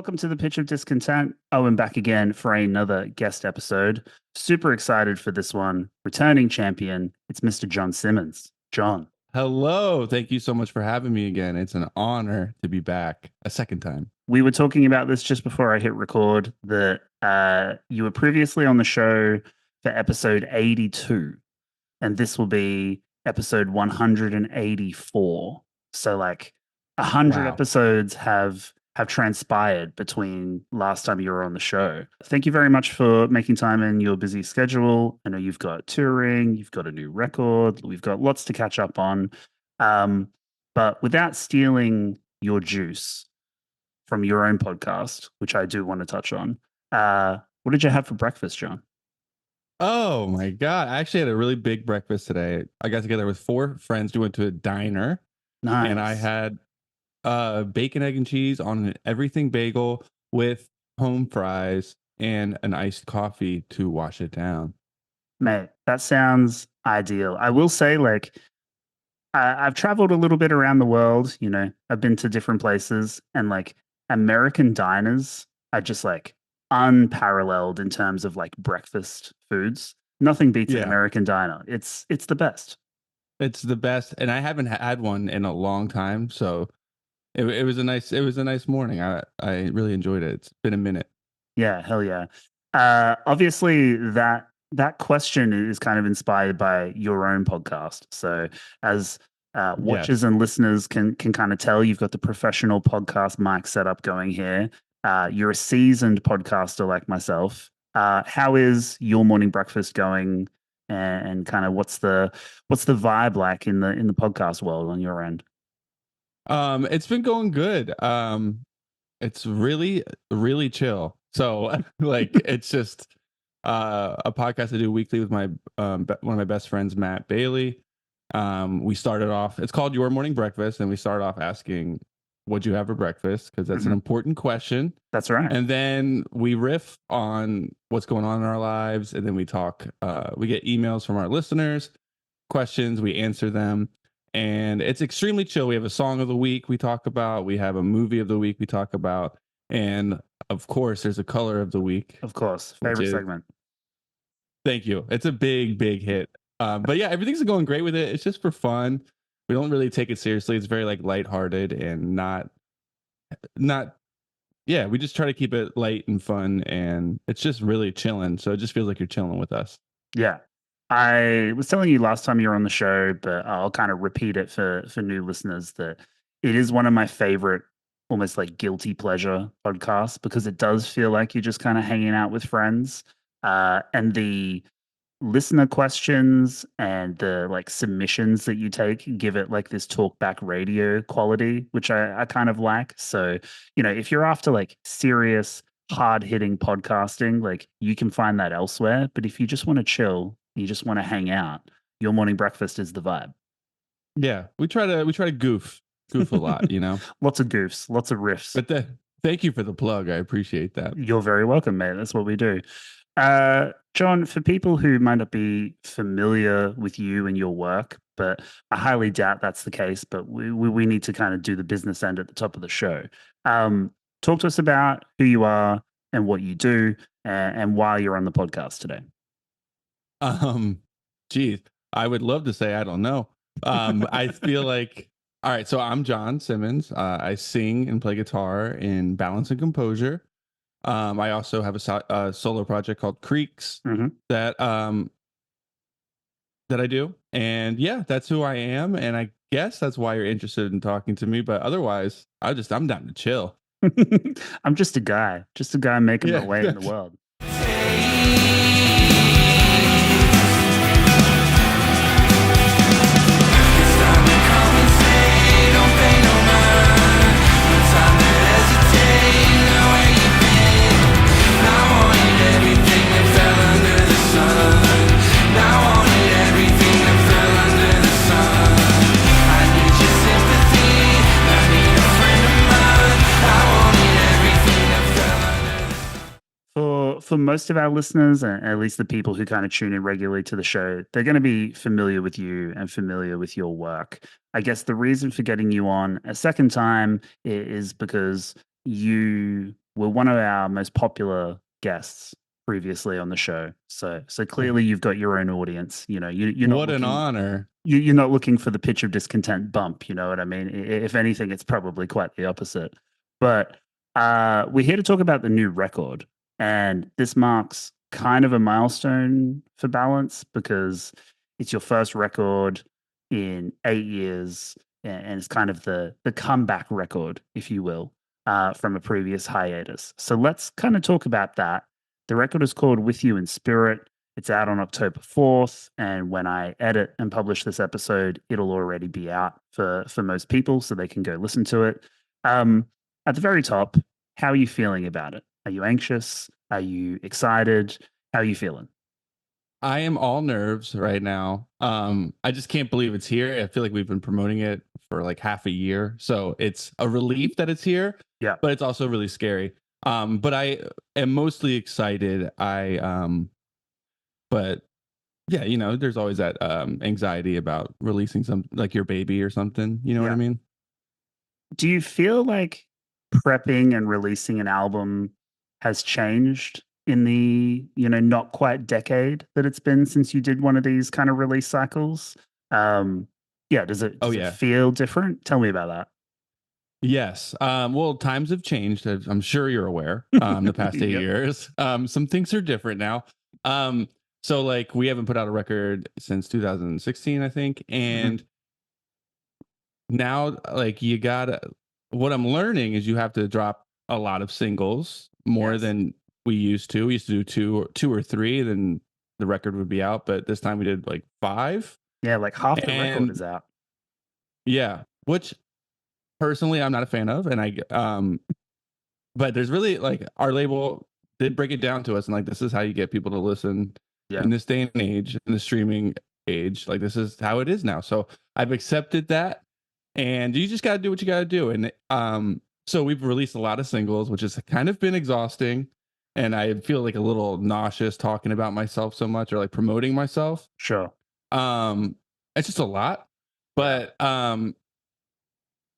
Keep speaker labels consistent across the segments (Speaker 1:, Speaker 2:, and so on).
Speaker 1: Welcome to the Pitch of Discontent. Owen back again for another guest episode. Super excited for this one. Returning champion, it's Mr. Jon Simmons. Jon.
Speaker 2: Hello. Thank you so much for having me again. It's an honor to be back a second time.
Speaker 1: We were talking about this just before I hit record, that you were previously on the show for episode 82, and this will be episode 184. So like 100 episodes have transpired between last time you were on the show. Thank you very much for making time in your busy schedule. I know you've got touring, you've got a new record, we've got lots to catch up on. But without stealing your juice from your own podcast, which I do want to touch on, what did you have for breakfast, Jon?
Speaker 2: Oh my God. I actually had a really big breakfast today. I got together with 4 friends. We went to a diner.
Speaker 1: Nice.
Speaker 2: And I had bacon, egg, and cheese on an everything bagel with home fries and an iced coffee to wash it down.
Speaker 1: Mate, that sounds ideal. I will say, like, I've traveled a little bit around the world. You know, I've been to different places, and like American diners are just like unparalleled in terms of like breakfast foods. Nothing beats an American diner. It's the best.
Speaker 2: It's the best, and I haven't had one in a long time, so it was a nice morning. I really enjoyed it. It's been a minute.
Speaker 1: Yeah, hell yeah. Obviously that question is kind of inspired by your own podcast. So as watchers and listeners can kind of tell, you've got the professional podcast mic setup going here. You're a seasoned podcaster like myself. How is your morning breakfast going? And kind of what's the vibe like in the podcast world on your end?
Speaker 2: It's been going good. It's really, really chill. So like it's just a podcast I do weekly with my one of my best friends, Matt Bailey. We started off, it's called Your Morning Breakfast, and we started off asking, what'd you have for breakfast? Because that's an important question.
Speaker 1: That's right.
Speaker 2: And then we riff on what's going on in our lives, and then we talk. We get emails from our listeners, questions, we answer them. And it's extremely chill. We have a song of the week we talk about. We have a movie of the week we talk about. And of course, there's a color of the week.
Speaker 1: Of course. Favorite segment.
Speaker 2: Thank you. It's a big, big hit. But yeah, everything's going great with it. It's just for fun. We don't really take it seriously. It's very like lighthearted and not. Yeah, we just try to keep it light and fun. And it's just really chilling. So it just feels like you're chilling with us.
Speaker 1: Yeah. I was telling you last time you were on the show, but I'll kind of repeat it for new listeners, that it is one of my favorite, almost like guilty pleasure podcasts, because it does feel like you're just kind of hanging out with friends. And the listener questions and the like submissions that you take give it like this talk back radio quality, which I kind of like. So, you know, if you're after like serious, hard hitting podcasting, like you can find that elsewhere. But if you just want to chill, you just want to hang out, Your Morning Breakfast is the vibe.
Speaker 2: Yeah, we try to goof a lot, you know.
Speaker 1: Lots of goofs, lots of riffs.
Speaker 2: But thank you for the plug. I appreciate that.
Speaker 1: You're very welcome, mate. That's what we do. Jon, for people who might not be familiar with you and your work, but I highly doubt that's the case, but we need to kind of do the business end at the top of the show. Talk to us about who you are and what you do and why you're on the podcast today.
Speaker 2: Geez, I would love to say I don't know. I feel like, all right, so I'm Jon Simmons. I sing and play guitar in Balance and Composure. I also have a solo project called Creeks that I do. And yeah, that's who I am. And I guess that's why you're interested in talking to me. But otherwise, I'm down to chill.
Speaker 1: I'm just a guy making my way in the world. For most of our listeners, and at least the people who kind of tune in regularly to the show, they're going to be familiar with you and familiar with your work. I guess the reason for getting you on a second time is because you were one of our most popular guests previously on the show. So clearly you've got your own audience. You're not
Speaker 2: What an
Speaker 1: looking
Speaker 2: honor.
Speaker 1: you're not looking for the pitch of discontent bump. You know what I mean? If anything, it's probably quite the opposite. But we're here to talk about the new record, and this marks kind of a milestone for Balance because it's your first record in 8 years, and it's kind of the comeback record, if you will, from a previous hiatus. So let's kind of talk about that. The record is called With You in Spirit. It's out on October 4th, and when I edit and publish this episode, it'll already be out for most people, so they can go listen to it. At the very top, how are you feeling about it? Are you anxious? Are you excited? How are you feeling?
Speaker 2: I am all nerves right now. I just can't believe it's here. I feel like we've been promoting it for like half a year. So it's a relief that it's here,
Speaker 1: Yeah.
Speaker 2: but it's also really scary. But I am mostly excited. But yeah, there's always that anxiety about releasing some like your baby or something. You know what I mean?
Speaker 1: Do you feel like prepping and releasing an album has changed in the, not quite decade that it's been since you did one of these kind of release cycles? Yeah, does it feel different? Tell me about that.
Speaker 2: Yes. Well, times have changed, as I'm sure you're aware, the past 8 years. Some things are different now. So like we haven't put out a record since 2016, I think. And now like what I'm learning is you have to drop a lot of singles more than we used to. We used to do two or three, then the record would be out. But this time we did like 5.
Speaker 1: Yeah, like half the record is out.
Speaker 2: Yeah, which personally I'm not a fan of. And but there's really like our label did break it down to us, and like this is how you get people to listen in this day and age, in the streaming age. Like this is how it is now. So I've accepted that, and you just got to do what you got to do. And so we've released a lot of singles, which has kind of been exhausting, and I feel like a little nauseous talking about myself so much or like promoting myself.
Speaker 1: Sure.
Speaker 2: It's just a lot, but the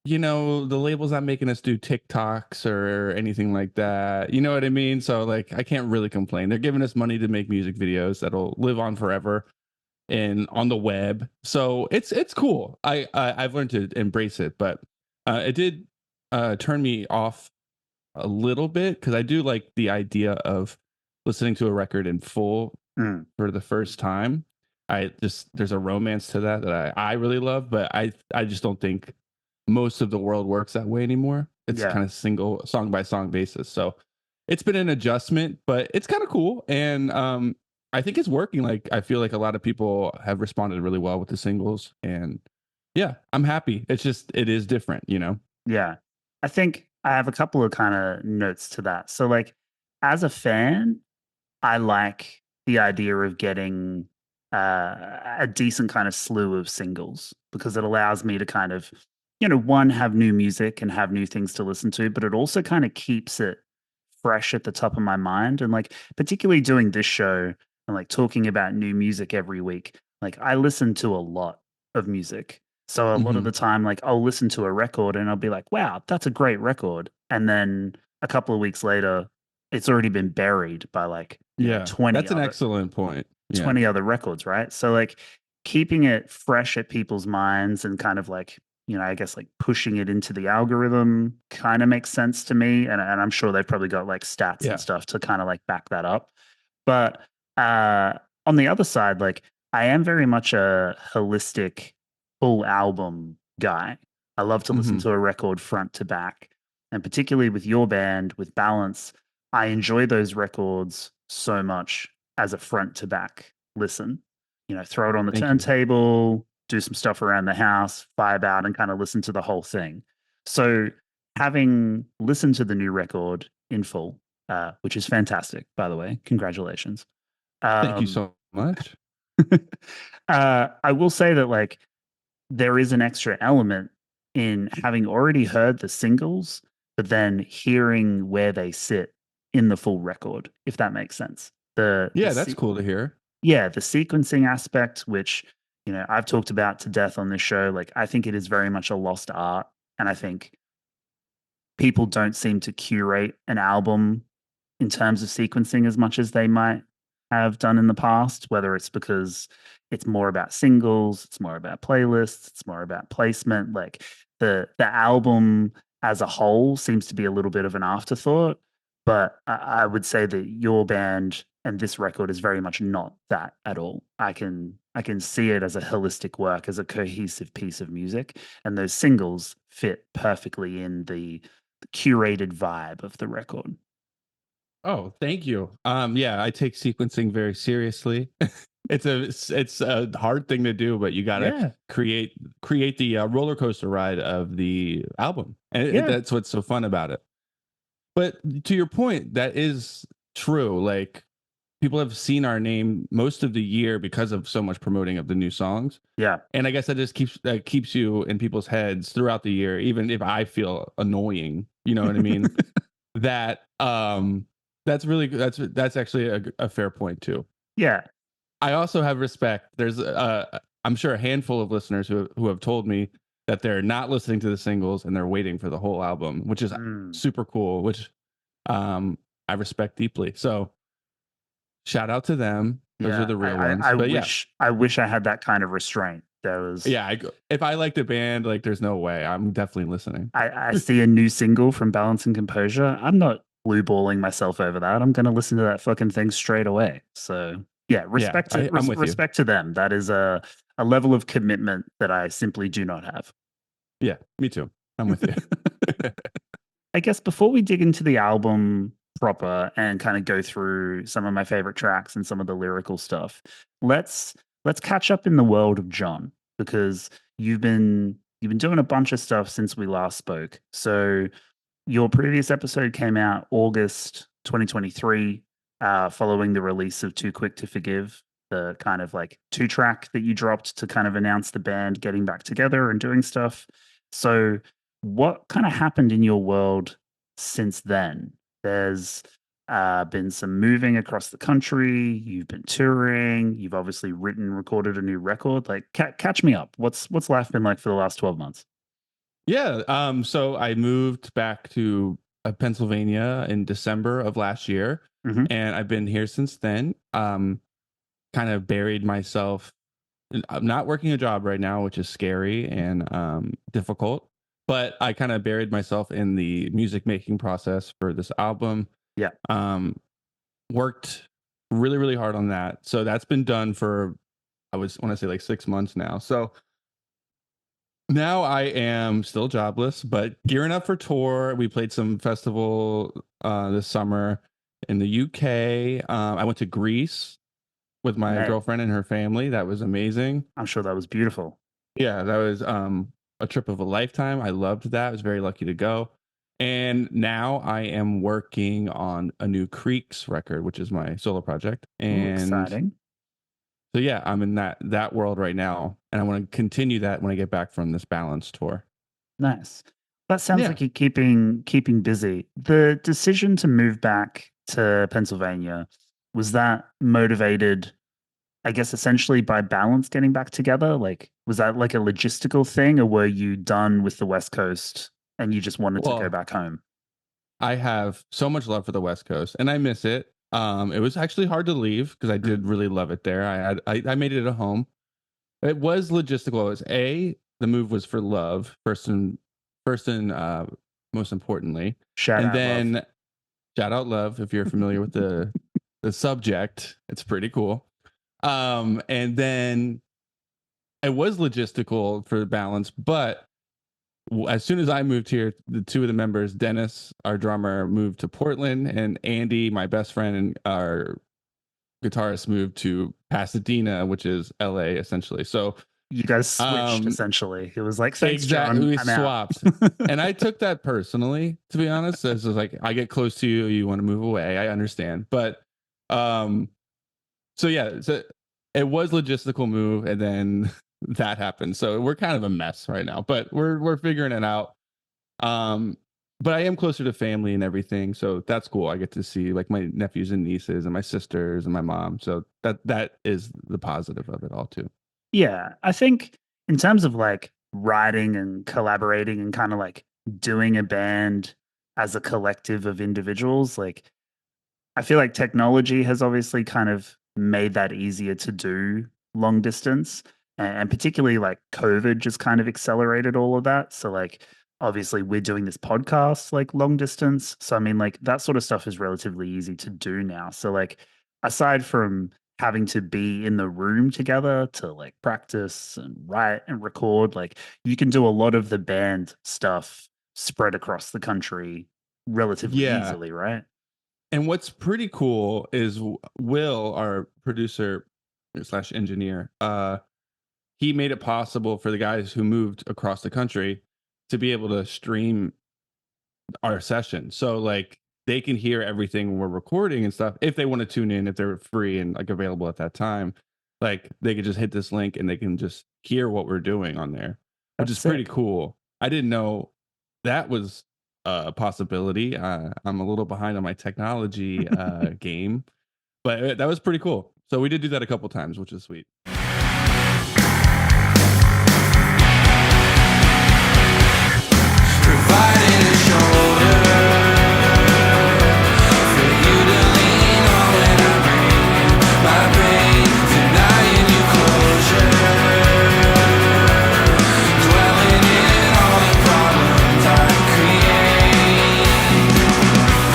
Speaker 2: label's not making us do TikToks or anything like that. You know what I mean? So like, I can't really complain. They're giving us money to make music videos that'll live on forever and on the web. So it's cool. I've learned to embrace it, but it did turn me off a little bit because I do like the idea of listening to a record in full for the first time. There's a romance to that I really love, but I just don't think most of the world works that way anymore. It's kind of single song by song basis. So it's been an adjustment, but it's kind of cool. And I think it's working. Like I feel like a lot of people have responded really well with the singles, and yeah, I'm happy. It is different,
Speaker 1: Yeah. I think I have a couple of kind of notes to that. So like as a fan, I like the idea of getting a decent kind of slew of singles because it allows me to kind of, one, have new music and have new things to listen to, but it also kind of keeps it fresh at the top of my mind. And like, particularly doing this show and like talking about new music every week, like I listen to a lot of music. So a lot of the time, like I'll listen to a record and I'll be like, wow, that's a great record. And then a couple of weeks later, it's already been buried by like 20.
Speaker 2: That's an excellent point.
Speaker 1: 20 other records, right? So like keeping it fresh at people's minds and kind of like, I guess like pushing it into the algorithm kind of makes sense to me. And I'm sure they've probably got like stats and stuff to kind of like back that up. But on the other side, like I am very much a holistic full album guy. I love to listen to a record front to back. And particularly with your band, with Balance, I enjoy those records so much as a front to back listen. Throw it on the turntable, do some stuff around the house, vibe out, and kind of listen to the whole thing. So having listened to the new record in full, which is fantastic, by the way, congratulations.
Speaker 2: Thank you so much.
Speaker 1: I will say that like there is an extra element in having already heard the singles, but then hearing where they sit in the full record, if that makes sense.
Speaker 2: That's cool to hear.
Speaker 1: Yeah, the sequencing aspect, which, I've talked about to death on this show, like I think it is very much a lost art. And I think people don't seem to curate an album in terms of sequencing as much as they might have done in the past, whether it's because it's more about singles, it's more about playlists, it's more about placement. Like the album as a whole seems to be a little bit of an afterthought. But I would say that your band and this record is very much not that at all. I can see it as a holistic work, as a cohesive piece of music, and those singles fit perfectly in the curated vibe of the record.
Speaker 2: Oh, thank you. Yeah, I take sequencing very seriously. It's a hard thing to do, but you gotta
Speaker 1: Yeah,
Speaker 2: create the roller coaster ride of the album, and
Speaker 1: yeah,
Speaker 2: that's what's so fun about it. But to your point, that is true. Like, people have seen our name most of the year because of so much promoting of the new songs,
Speaker 1: yeah.
Speaker 2: and I guess that keeps you in people's heads throughout the year, even if I feel annoying. You know what I mean? That that's really that's actually a fair point too.
Speaker 1: Yeah.
Speaker 2: I also have respect. There's I'm sure a handful of listeners who have told me that they're not listening to the singles and they're waiting for the whole album, which is
Speaker 1: Mm.
Speaker 2: super cool, which I respect deeply. So shout out to them. Those are
Speaker 1: Yeah.
Speaker 2: the
Speaker 1: I,
Speaker 2: real
Speaker 1: I,
Speaker 2: ones.
Speaker 1: I
Speaker 2: But yeah,
Speaker 1: wish I wish I had that kind of restraint. There was
Speaker 2: yeah. If I like the band, like, there's no way. I'm definitely listening.
Speaker 1: I see a new single from Balance and Composure. I'm not blue balling myself over that. I'm gonna listen to that fucking thing straight away. So yeah,
Speaker 2: Yeah, I'm with you.
Speaker 1: respect to them. That is a level of commitment that I simply do not have.
Speaker 2: Yeah, me too. I'm with you.
Speaker 1: I guess before we dig into the album proper and kind of go through some of my favorite tracks and some of the lyrical stuff, let's let's catch up in the world of John, because you've been doing a bunch of stuff since we last spoke. So your previous episode came out August 2023, following the release of Too Quick to Forgive, the kind of like two track that you dropped to kind of announce the band getting back together and doing stuff. So, what kind of happened in your world since then? There's been some moving across the country. You've been touring. You've obviously written, recorded a new record. Like, catch me up. What's life been like for the last 12 months?
Speaker 2: Yeah. So I moved back to Pennsylvania in December of last year,
Speaker 1: Hmm.
Speaker 2: and I've been here since then. Kind of buried myself. I'm not working a job right now, which is scary and difficult. But I kind of buried myself in the music making process for this album.
Speaker 1: Yeah,
Speaker 2: Um, Worked really, really hard on that. So that's been done for, I want to say, like 6 months now. So now I am still jobless, but gearing up for tour. We played some festival this summer in the UK. I went to Greece with my
Speaker 1: man,
Speaker 2: girlfriend and her family. That was amazing.
Speaker 1: I'm sure that was beautiful.
Speaker 2: Yeah, that was a trip of a lifetime. I loved that. I was very lucky to go. And now I am working on a new Creeks record, which is my solo project.
Speaker 1: Ooh,
Speaker 2: And
Speaker 1: exciting.
Speaker 2: so yeah, I'm in that world right now, and I want to continue that when I get back from this Balance tour.
Speaker 1: Nice. That sounds
Speaker 2: Yeah.
Speaker 1: like you're keeping busy. The decision to move back to Pennsylvania, was that motivated, I guess, essentially by Balance getting back together? Like, was that like a logistical thing, or were you done with the West Coast and you just wanted to go
Speaker 2: Well,
Speaker 1: back home?
Speaker 2: I have so much love for the West Coast, and I miss it. It was actually hard to leave because I did
Speaker 1: Mm.
Speaker 2: really love it there. I made it a home. It was logistical. It was the move was for love first and most importantly,
Speaker 1: Shout
Speaker 2: and
Speaker 1: out, love.
Speaker 2: then shout out love if you're familiar with the subject. It's pretty cool. And then it was logistical for Balance, but as soon as I moved here, the two of the members, Dennis, our drummer, moved to Portland, and Andy, my best friend and our guitarist, moved to Pasadena, which is LA essentially. So
Speaker 1: You guys switched
Speaker 2: um
Speaker 1: essentially. It was like, thanks,
Speaker 2: exactly,
Speaker 1: John,
Speaker 2: we
Speaker 1: I'm out.
Speaker 2: swapped. And I took that personally, to be honest. As like, I get close to you, you want to move away. I understand. But um so yeah, so it was logistical move, and then that happened. So we're kind of a mess right now, but we're figuring it out. Um, but I am closer to family and everything, so that's cool. I get to see like my nephews and nieces and my sisters and my mom. So that is the positive of it all too.
Speaker 1: Yeah, I think in terms of like writing and collaborating and kind of like doing a band as a collective of individuals. Like, I feel like technology has obviously kind of made that easier to do long distance. And particularly like COVID just kind of accelerated all of that. So, like, obviously, we're doing this podcast like long distance. So, I mean, like, that sort of stuff is relatively easy to do now. So, like, aside from having to be in the room together to like practice and write and record, like, you can do a lot of the band stuff spread across the country relatively
Speaker 2: Yeah.
Speaker 1: easily, right?
Speaker 2: And what's pretty cool is Will, our producer slash engineer, he made it possible for the guys who moved across the country to be able to stream our session. So like they can hear everything we're recording and stuff if they want to tune in, if they're free and like available at that time. Like they could just hit this link and they can just hear what we're doing on there, which
Speaker 1: That's
Speaker 2: is pretty
Speaker 1: sick.
Speaker 2: cool. I didn't know that was a possibility. I'm a little behind on my technology game, but that was pretty cool. So we did do that a couple times, which is sweet.
Speaker 3: Providing a shoulder for you to lean on when I bring my pain, denying you closure, dwelling in all the problems I create.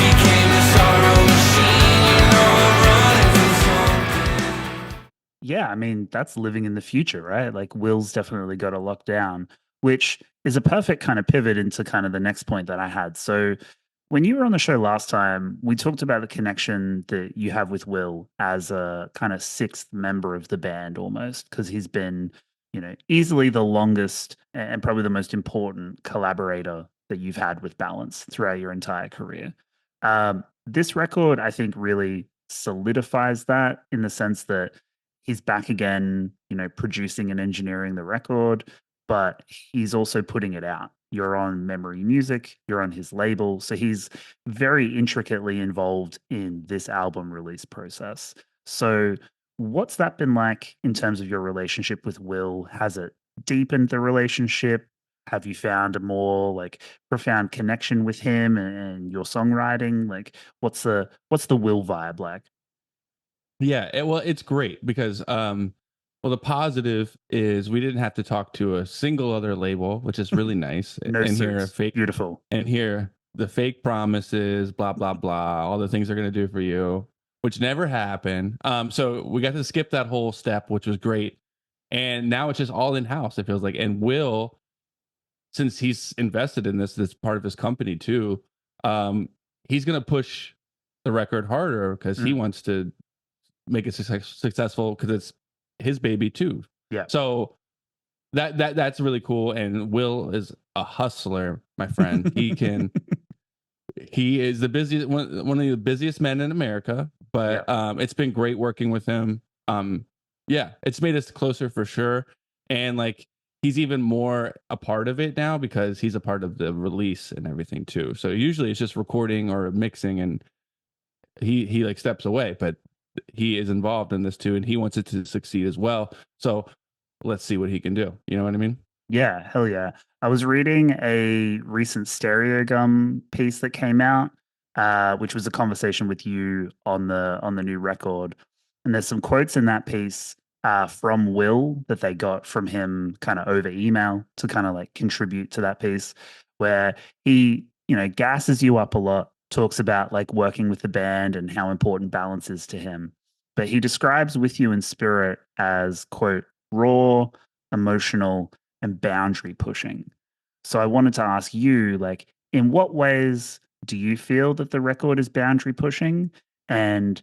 Speaker 3: Became the sorrow machine, you know I'm running from something.
Speaker 1: Yeah, I mean, that's living in the future, right? Like, Will's definitely got a lockdown, which is a perfect kind of pivot into kind of the next point that I had. So, when you were on the show last time, we talked about the connection that you have with Will as a kind of sixth member of the band almost, because he's been, easily the longest and probably the most important collaborator that you've had with Balance throughout your entire career. This record, I think, really solidifies that in the sense that he's back again, producing and engineering the record, but he's also putting it out. You're on Memory Music, you're on his label. So he's very intricately involved in this album release process. So, what's that been like in terms of your relationship with Will? Has it deepened the relationship? Have you found a more like profound connection with him and your songwriting? Like, what's the Will vibe like?
Speaker 2: Yeah, well, it's great because well, the positive is we didn't have to talk to a single other label, which is really nice.
Speaker 1: No
Speaker 2: And hear a
Speaker 1: suits,
Speaker 2: fake
Speaker 1: beautiful.
Speaker 2: and hear the fake promises, blah blah blah, all the things they're gonna do for you, which never happened. So we got to skip that whole step, which was great. And now it's just all in house. It feels like, and Will, since he's invested in this part of his company too, um, he's gonna push the record harder because he
Speaker 1: Mm,
Speaker 2: wants to make it successful because it's his baby too.
Speaker 1: yeah.
Speaker 2: So that's really cool. And Will is a hustler, my friend. He is the busiest one of the busiest men in America.
Speaker 1: Yeah.
Speaker 2: But it's been great working with him. Yeah, it's made us closer for sure. And like he's even more a part of it now because he's a part of the release and everything too. So usually it's just recording or mixing and he like steps away, but he is involved in this too and he wants it to succeed as well. So let's see what he can do. You know what I mean?
Speaker 1: Yeah, hell yeah. I was reading a recent Stereogum piece that came out, which was a conversation with you on the new record. And there's some quotes in that piece from Will that they got from him kind of over email to kind of like contribute to that piece where he, gasses you up a lot, talks about like working with the band and how important balance is to him. But he describes With You in Spirit as, quote, raw, emotional, and boundary pushing. So I wanted to ask you, like, in what ways do you feel that the record is boundary pushing? And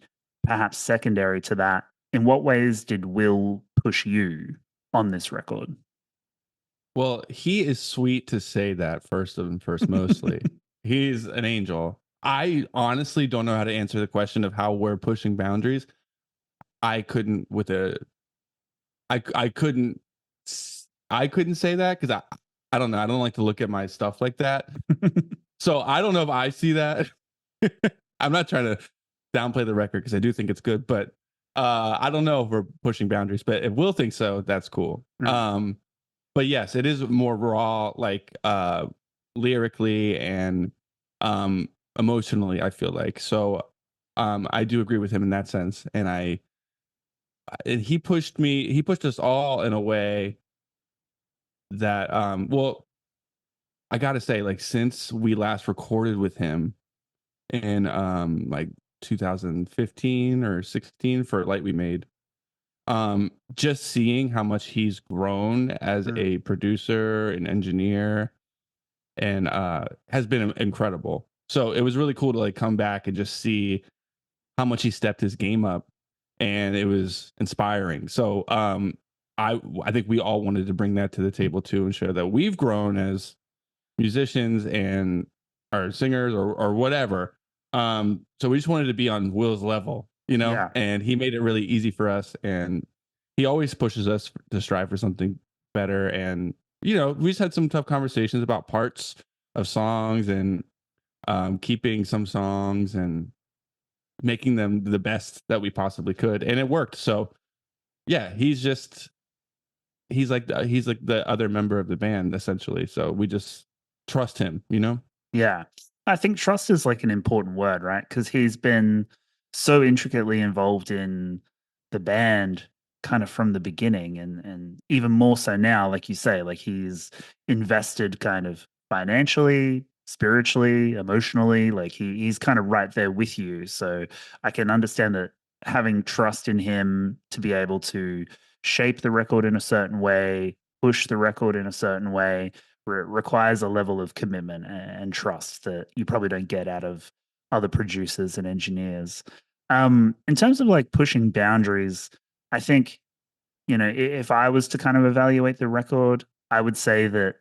Speaker 1: perhaps secondary to that, in what ways did Will push you on this record?
Speaker 2: Well, he is sweet to say that first and first mostly. He's an angel. I honestly don't know how to answer the question of how we're pushing boundaries. I couldn't with a I couldn't I couldn't say that because I don't know. I don't like to look at my stuff like that. So I don't know if I see that. I'm not trying to downplay the record because I do think it's good, but I don't know if we're pushing boundaries. But if Will thinks so, that's cool.
Speaker 1: Mm.
Speaker 2: But yes, it is more raw, like lyrically and emotionally, I feel like. So I do agree with him in that sense. And he pushed us all in a way that well, I gotta say, like, since we last recorded with him in like 2015 or 16 for Light We Made, just seeing how much he's grown as a producer and engineer and has been incredible. So it was really cool to like come back and just see how much he stepped his game up, and it was inspiring. So I think we all wanted to bring that to the table too and show that we've grown as musicians and our singers or whatever. So we just wanted to be on Will's level, you know.
Speaker 1: Yeah.
Speaker 2: And he made it really easy for us, and he always pushes us to strive for something better. And you know, we just had some tough conversations about parts of songs and keeping some songs and making them the best that we possibly could, and it worked. So yeah, he's like the other member of the band essentially. So we just trust him, you know.
Speaker 1: Yeah. I think trust is like an important word, right? Because he's been so intricately involved in the band kind of from the beginning, and even more so now, like you say, like he's invested kind of financially, spiritually, emotionally, like he's kind of right there with you. So I can understand that having trust in him to be able to shape the record in a certain way, push the record in a certain way, requires a level of commitment and trust that you probably don't get out of other producers and engineers. In terms of like pushing boundaries, I think, you know, if I was to kind of evaluate the record, I would say that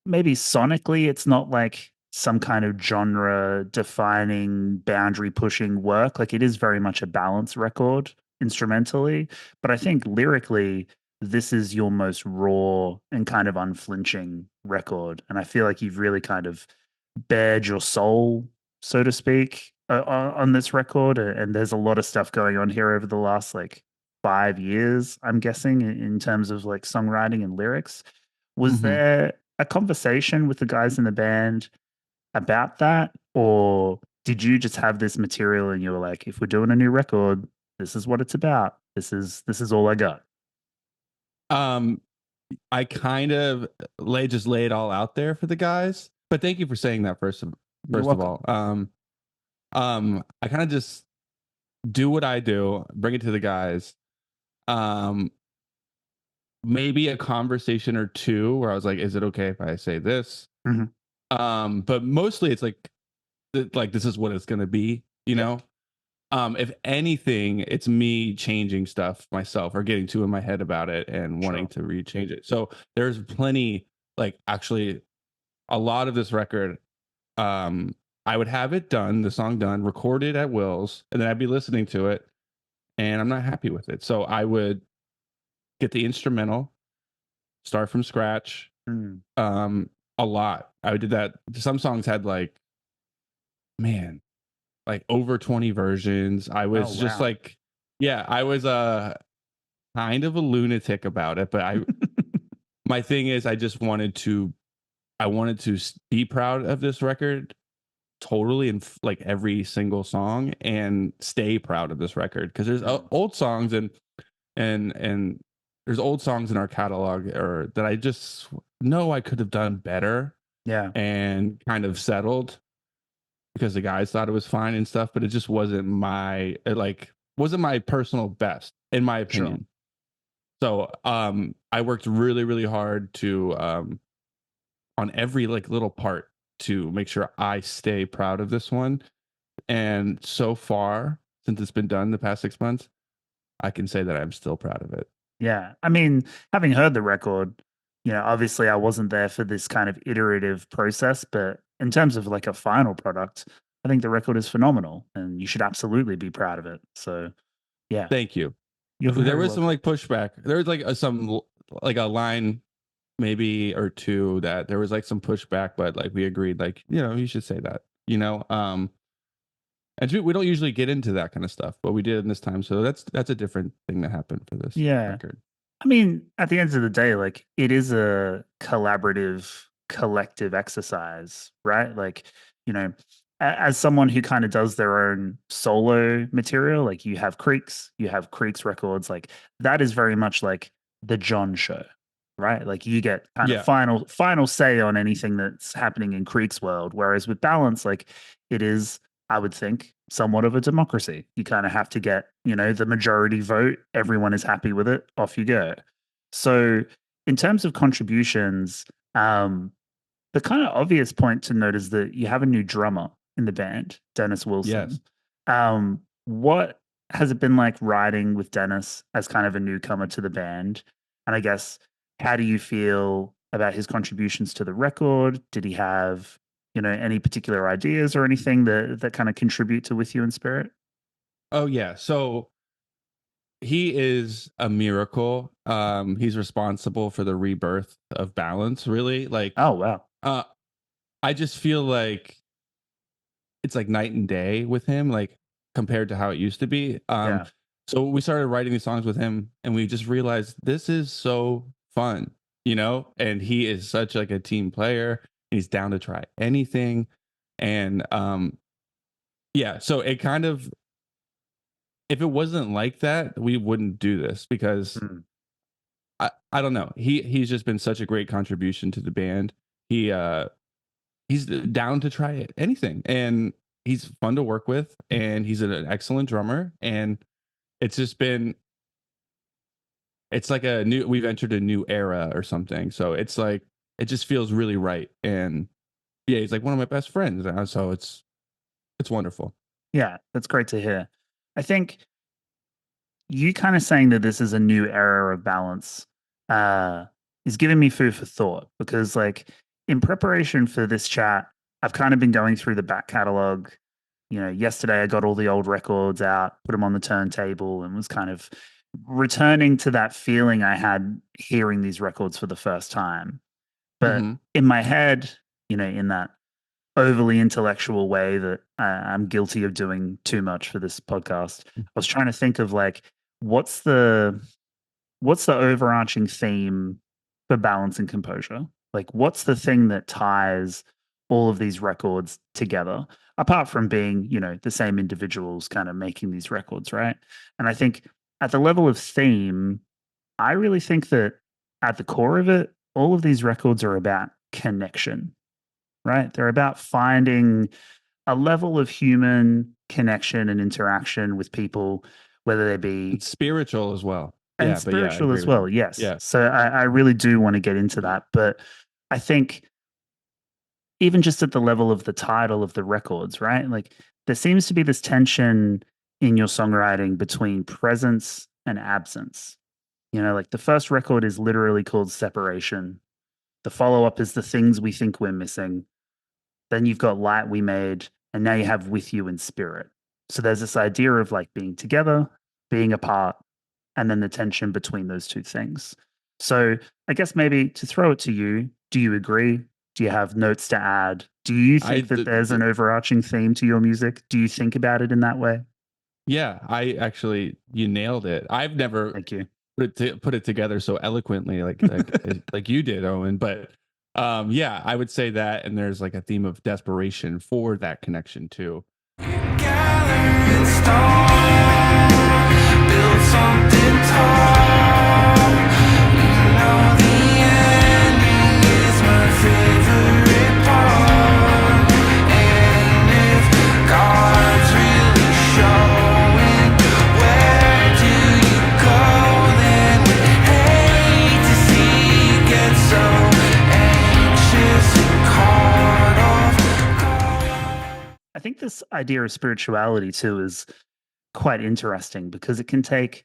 Speaker 1: maybe sonically it's not like some kind of genre defining boundary pushing work. Like it is very much a balance record instrumentally, but I think lyrically this is your most raw and kind of unflinching record, and I feel like you've really kind of bared your soul, so to speak, on this record. And there's a lot of stuff going on here over the last like 5 years, I'm guessing, in terms of like songwriting and lyrics. Was there a conversation with the guys in the band about that, or did you just have this material and you were like, if we're doing a new record, this is what it's about, this is all I got?
Speaker 2: I kind of just lay it all out there for the guys, but thank you for saying that first of all. I kind of just do what I do, bring it to the guys. Maybe a conversation or two where I was like, is it okay if I say this? But mostly it's like this is what it's gonna be, you know. If anything, it's me changing stuff myself or getting too in my head about it and wanting to rechange it. So there's plenty, like actually a lot of this record, I would have it done, the song done, recorded at Will's, and then I'd be listening to it and I'm not happy with it. So I would get the instrumental, start from scratch. A lot. I did that. Some songs had like over 20 versions. I was just like, yeah, I was kind of a lunatic about it, but my thing is I wanted to be proud of this record totally in like every single song and stay proud of this record, because there's old songs and there's old songs in our catalog or that I just know I could have done better.
Speaker 1: Yeah.
Speaker 2: And kind of settled because the guys thought it was fine and stuff, but it just wasn't my personal best, in my opinion. So I worked really, really hard to on every like little part to make sure I stay proud of this one. And so far, since it's been done the past 6 months, I can say that I'm still proud of it.
Speaker 1: Yeah. I mean, having heard the record, you know, obviously I wasn't there for this kind of iterative process, but in terms of like a final product, I think the record is phenomenal and you should absolutely be proud of it. So, yeah.
Speaker 2: Thank you. There was some like pushback. There was like some like a line maybe or two that there was like some pushback, but like we agreed, like, you know, you should say that, you know. And we don't usually get into that kind of stuff, but we did in this time. So that's a different thing that happened for this record.
Speaker 1: I mean, at the end of the day, like it is a collaborative, collective exercise, right? Like you know, as someone who kind of does their own solo material, like you have Creeks records, like that is very much like the John show, right? Like you get kind of
Speaker 2: Yeah.
Speaker 1: final say on anything that's happening in Creek's world. Whereas with Balance, like it is, I would think, somewhat of a democracy. You kind of have to get, the majority vote. Everyone is happy with it. Off you go. So in terms of contributions, the kind of obvious point to note is that you have a new drummer in the band, Dennis Wilson.
Speaker 2: Yes.
Speaker 1: What has it been like riding with Dennis as kind of a newcomer to the band? And I guess, how do you feel about his contributions to the record? Did he have, any particular ideas or anything that kind of contribute to With You in Spirit?
Speaker 2: Oh yeah. So he is a miracle. He's responsible for the rebirth of Balance, really. Like,
Speaker 1: Oh, wow.
Speaker 2: I just feel like it's like night and day with him, like compared to how it used to be.
Speaker 1: Yeah.
Speaker 2: So we started writing these songs with him, and we just realized this is so fun, and he is such like a team player. He's down to try anything. And yeah, so it kind of, if it wasn't like that, we wouldn't do this, because I don't know. He's just been such a great contribution to the band. He's down to try anything, and he's fun to work with, and he's an excellent drummer. And it's just been, it's like we've entered a new era or something. So it's like, it just feels really right. And yeah, he's like one of my best friends. So it's wonderful.
Speaker 1: Yeah, that's great to hear. I think you kind of saying that this is a new era of Balance is giving me food for thought, because like in preparation for this chat, I've kind of been going through the back catalog. Yesterday I got all the old records out, put them on the turntable, and was kind of returning to that feeling I had hearing these records for the first time. But in my head, in that overly intellectual way that I'm guilty of doing too much for this podcast, I was trying to think of like, what's the overarching theme for Balance and Composure? Like, what's the thing that ties all of these records together, apart from being, the same individuals kind of making these records, right? And I think at the level of theme, I really think that at the core of it, all of these records are about connection, right? They're about finding a level of human connection and interaction with people, whether they be
Speaker 2: It's spiritual as well.
Speaker 1: and
Speaker 2: Yeah,
Speaker 1: spiritual as well. Yes.
Speaker 2: Yeah.
Speaker 1: So I really do want to get into that. But I think even just at the level of the title of the records, right? Like there seems to be this tension in your songwriting between presence and absence. Like the first record is literally called Separation. The follow-up is The Things We Think We're Missing. Then you've got Light We Made, and now you have With You in Spirit. So there's this idea of like being together, being apart, and then the tension between those two things. So I guess maybe to throw it to you, do you agree? Do you have notes to add? Do you think that there's an overarching theme to your music? Do you think about it in that way?
Speaker 2: Yeah, you nailed it. I've never
Speaker 1: Thank you.
Speaker 2: put it together so eloquently like you did, Owen. But yeah, I would say that, and there's like a theme of desperation for that connection too.
Speaker 3: Gathering storm, build something tall. The ending is my favorite part. And if God's really showing, where do you go then? Hate to see you get so anxious and caught off.
Speaker 1: I think this idea of spirituality too is quite interesting, because it can take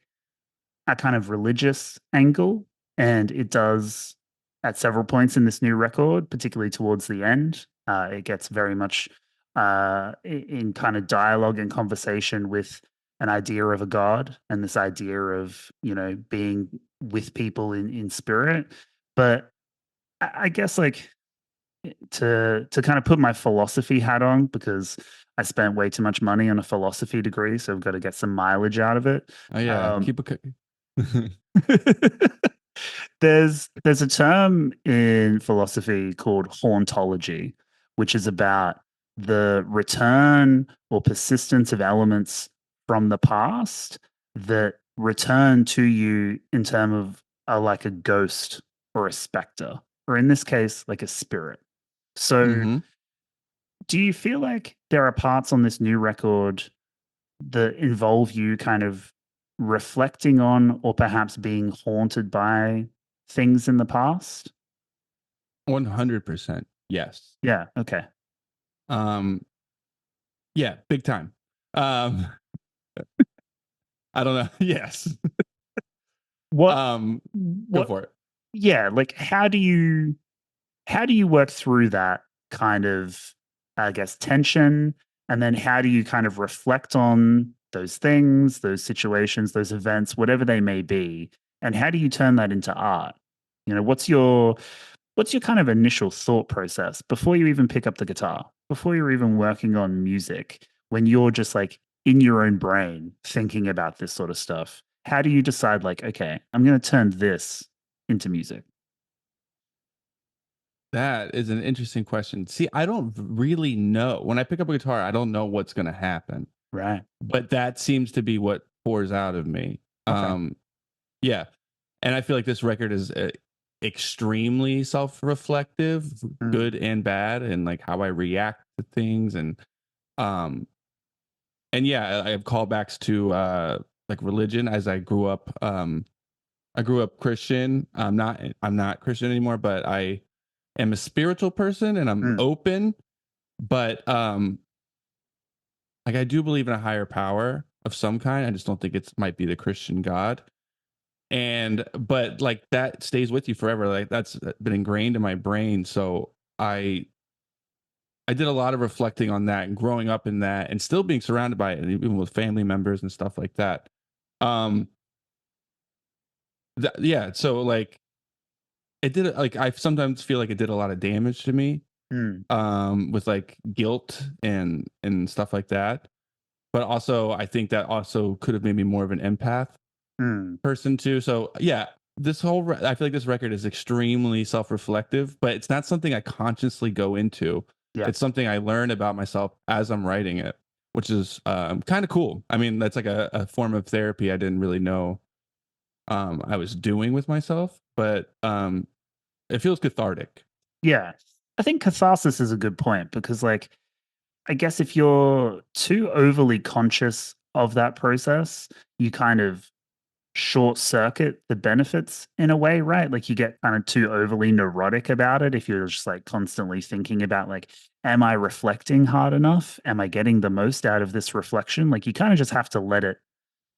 Speaker 1: a kind of religious angle, and it does at several points in this new record, particularly towards the end. It gets very much in kind of dialogue and conversation with an idea of a god, and this idea of being with people in spirit. But I guess like to kind of put my philosophy hat on, because I spent way too much money on a philosophy degree, so I've got to get some mileage out of it.
Speaker 2: Oh yeah,
Speaker 1: There's a term in philosophy called hauntology, which is about the return or persistence of elements from the past that return to you in terms of like a ghost or a specter, or in this case, like a spirit. So,
Speaker 2: Mhm.
Speaker 1: do you feel like there are parts on this new record that involve you kind of reflecting on or perhaps being haunted by things in the past?
Speaker 2: 100%. Yes.
Speaker 1: Yeah. Okay.
Speaker 2: Um, yeah, big time. Um, I don't know. Yes.
Speaker 1: What,
Speaker 2: Go
Speaker 1: what,
Speaker 2: for it.
Speaker 1: yeah. Like, how do you work through that kind of, I guess, tension? And then how do you kind of reflect on those things, those situations, those events, whatever they may be? And how do you turn that into art? What's your kind of initial thought process before you even pick up the guitar, before you're even working on music, when you're just like in your own brain thinking about this sort of stuff? How do you decide, like, okay, I'm going to turn this into music?
Speaker 2: That is an interesting question. See, I don't really know. When I pick up a guitar, I don't know what's going to happen,
Speaker 1: Right.
Speaker 2: but that seems to be what pours out of me.
Speaker 1: Okay.
Speaker 2: Yeah. And I feel like this record is extremely self-reflective,
Speaker 1: Mm.
Speaker 2: good and bad, and like how I react to things. Um, and yeah, I have callbacks to like religion as I grew up. I grew up Christian. I'm not Christian anymore, but I am a spiritual person and I'm
Speaker 1: Mm.
Speaker 2: open. But like I do believe in a higher power of some kind. I just don't think it might be the Christian God. But like that stays with you forever. Like that's been ingrained in my brain. So I did a lot of reflecting on that and growing up in that and still being surrounded by it, and even with family members and stuff like that. Um, yeah. So like it did, like I sometimes feel like it did a lot of damage to me,
Speaker 1: Mm.
Speaker 2: with like guilt and stuff like that. But also, I think that also could have made me more of an empath
Speaker 1: Mm.
Speaker 2: person too. So yeah, I feel like this record is extremely self-reflective, but it's not something I consciously go into.
Speaker 1: Yeah.
Speaker 2: It's something I learn about myself as I'm writing it, which is kind of cool. I mean, that's like a form of therapy I didn't really know I was doing with myself, but it feels cathartic.
Speaker 1: Yeah. I think catharsis is a good point because, like, I guess if you're too overly conscious of that process, you kind of short circuit the benefits in a way, right? Like, you get kind of too overly neurotic about it if you're just like constantly thinking about, like, am I reflecting hard enough? Am I getting the most out of this reflection? Like, you kind of just have to let it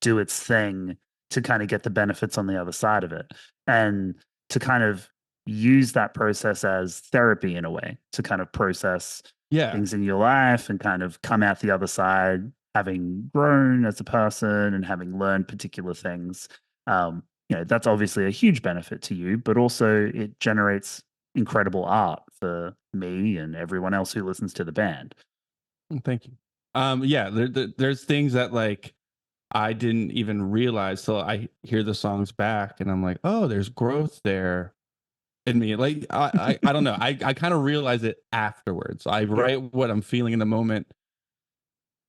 Speaker 1: do its thing to kind of get the benefits on the other side of it, and to kind of use that process as therapy in a way to kind of process
Speaker 2: Yeah.
Speaker 1: things in your life and kind of come out the other side having grown as a person and having learned particular things. That's obviously a huge benefit to you, but also it generates incredible art for me and everyone else who listens to the band.
Speaker 2: Thank you. Yeah, there's things that like I didn't even realize till I hear the songs back, and I'm like, oh, there's growth there in me. Like I don't know. I kind of realize it afterwards. I
Speaker 1: Yeah.
Speaker 2: write what I'm feeling in the moment,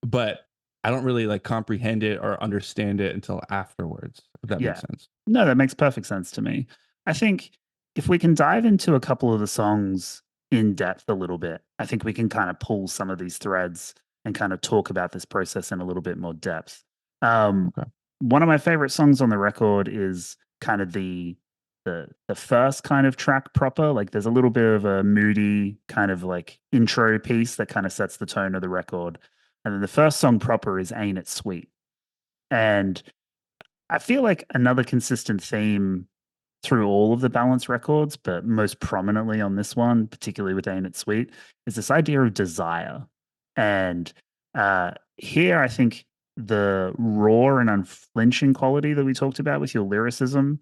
Speaker 2: but I don't really like comprehend it or understand it until afterwards. If that makes
Speaker 1: Yeah.
Speaker 2: sense.
Speaker 1: No, that makes perfect sense to me. I think if we can dive into a couple of the songs in depth a little bit, I think we can kind of pull some of these threads and kind of talk about this process in a little bit more depth.
Speaker 2: Okay.
Speaker 1: One of my favorite songs on the record is kind of the first kind of track proper. Like, there's a little bit of a moody kind of like intro piece that kind of sets the tone of the record. And then the first song proper is Ain't It Sweet. And I feel like another consistent theme through all of the Balance records, but most prominently on this one, particularly with Ain't It Sweet, is this idea of desire. And here, I think the raw and unflinching quality that we talked about with your lyricism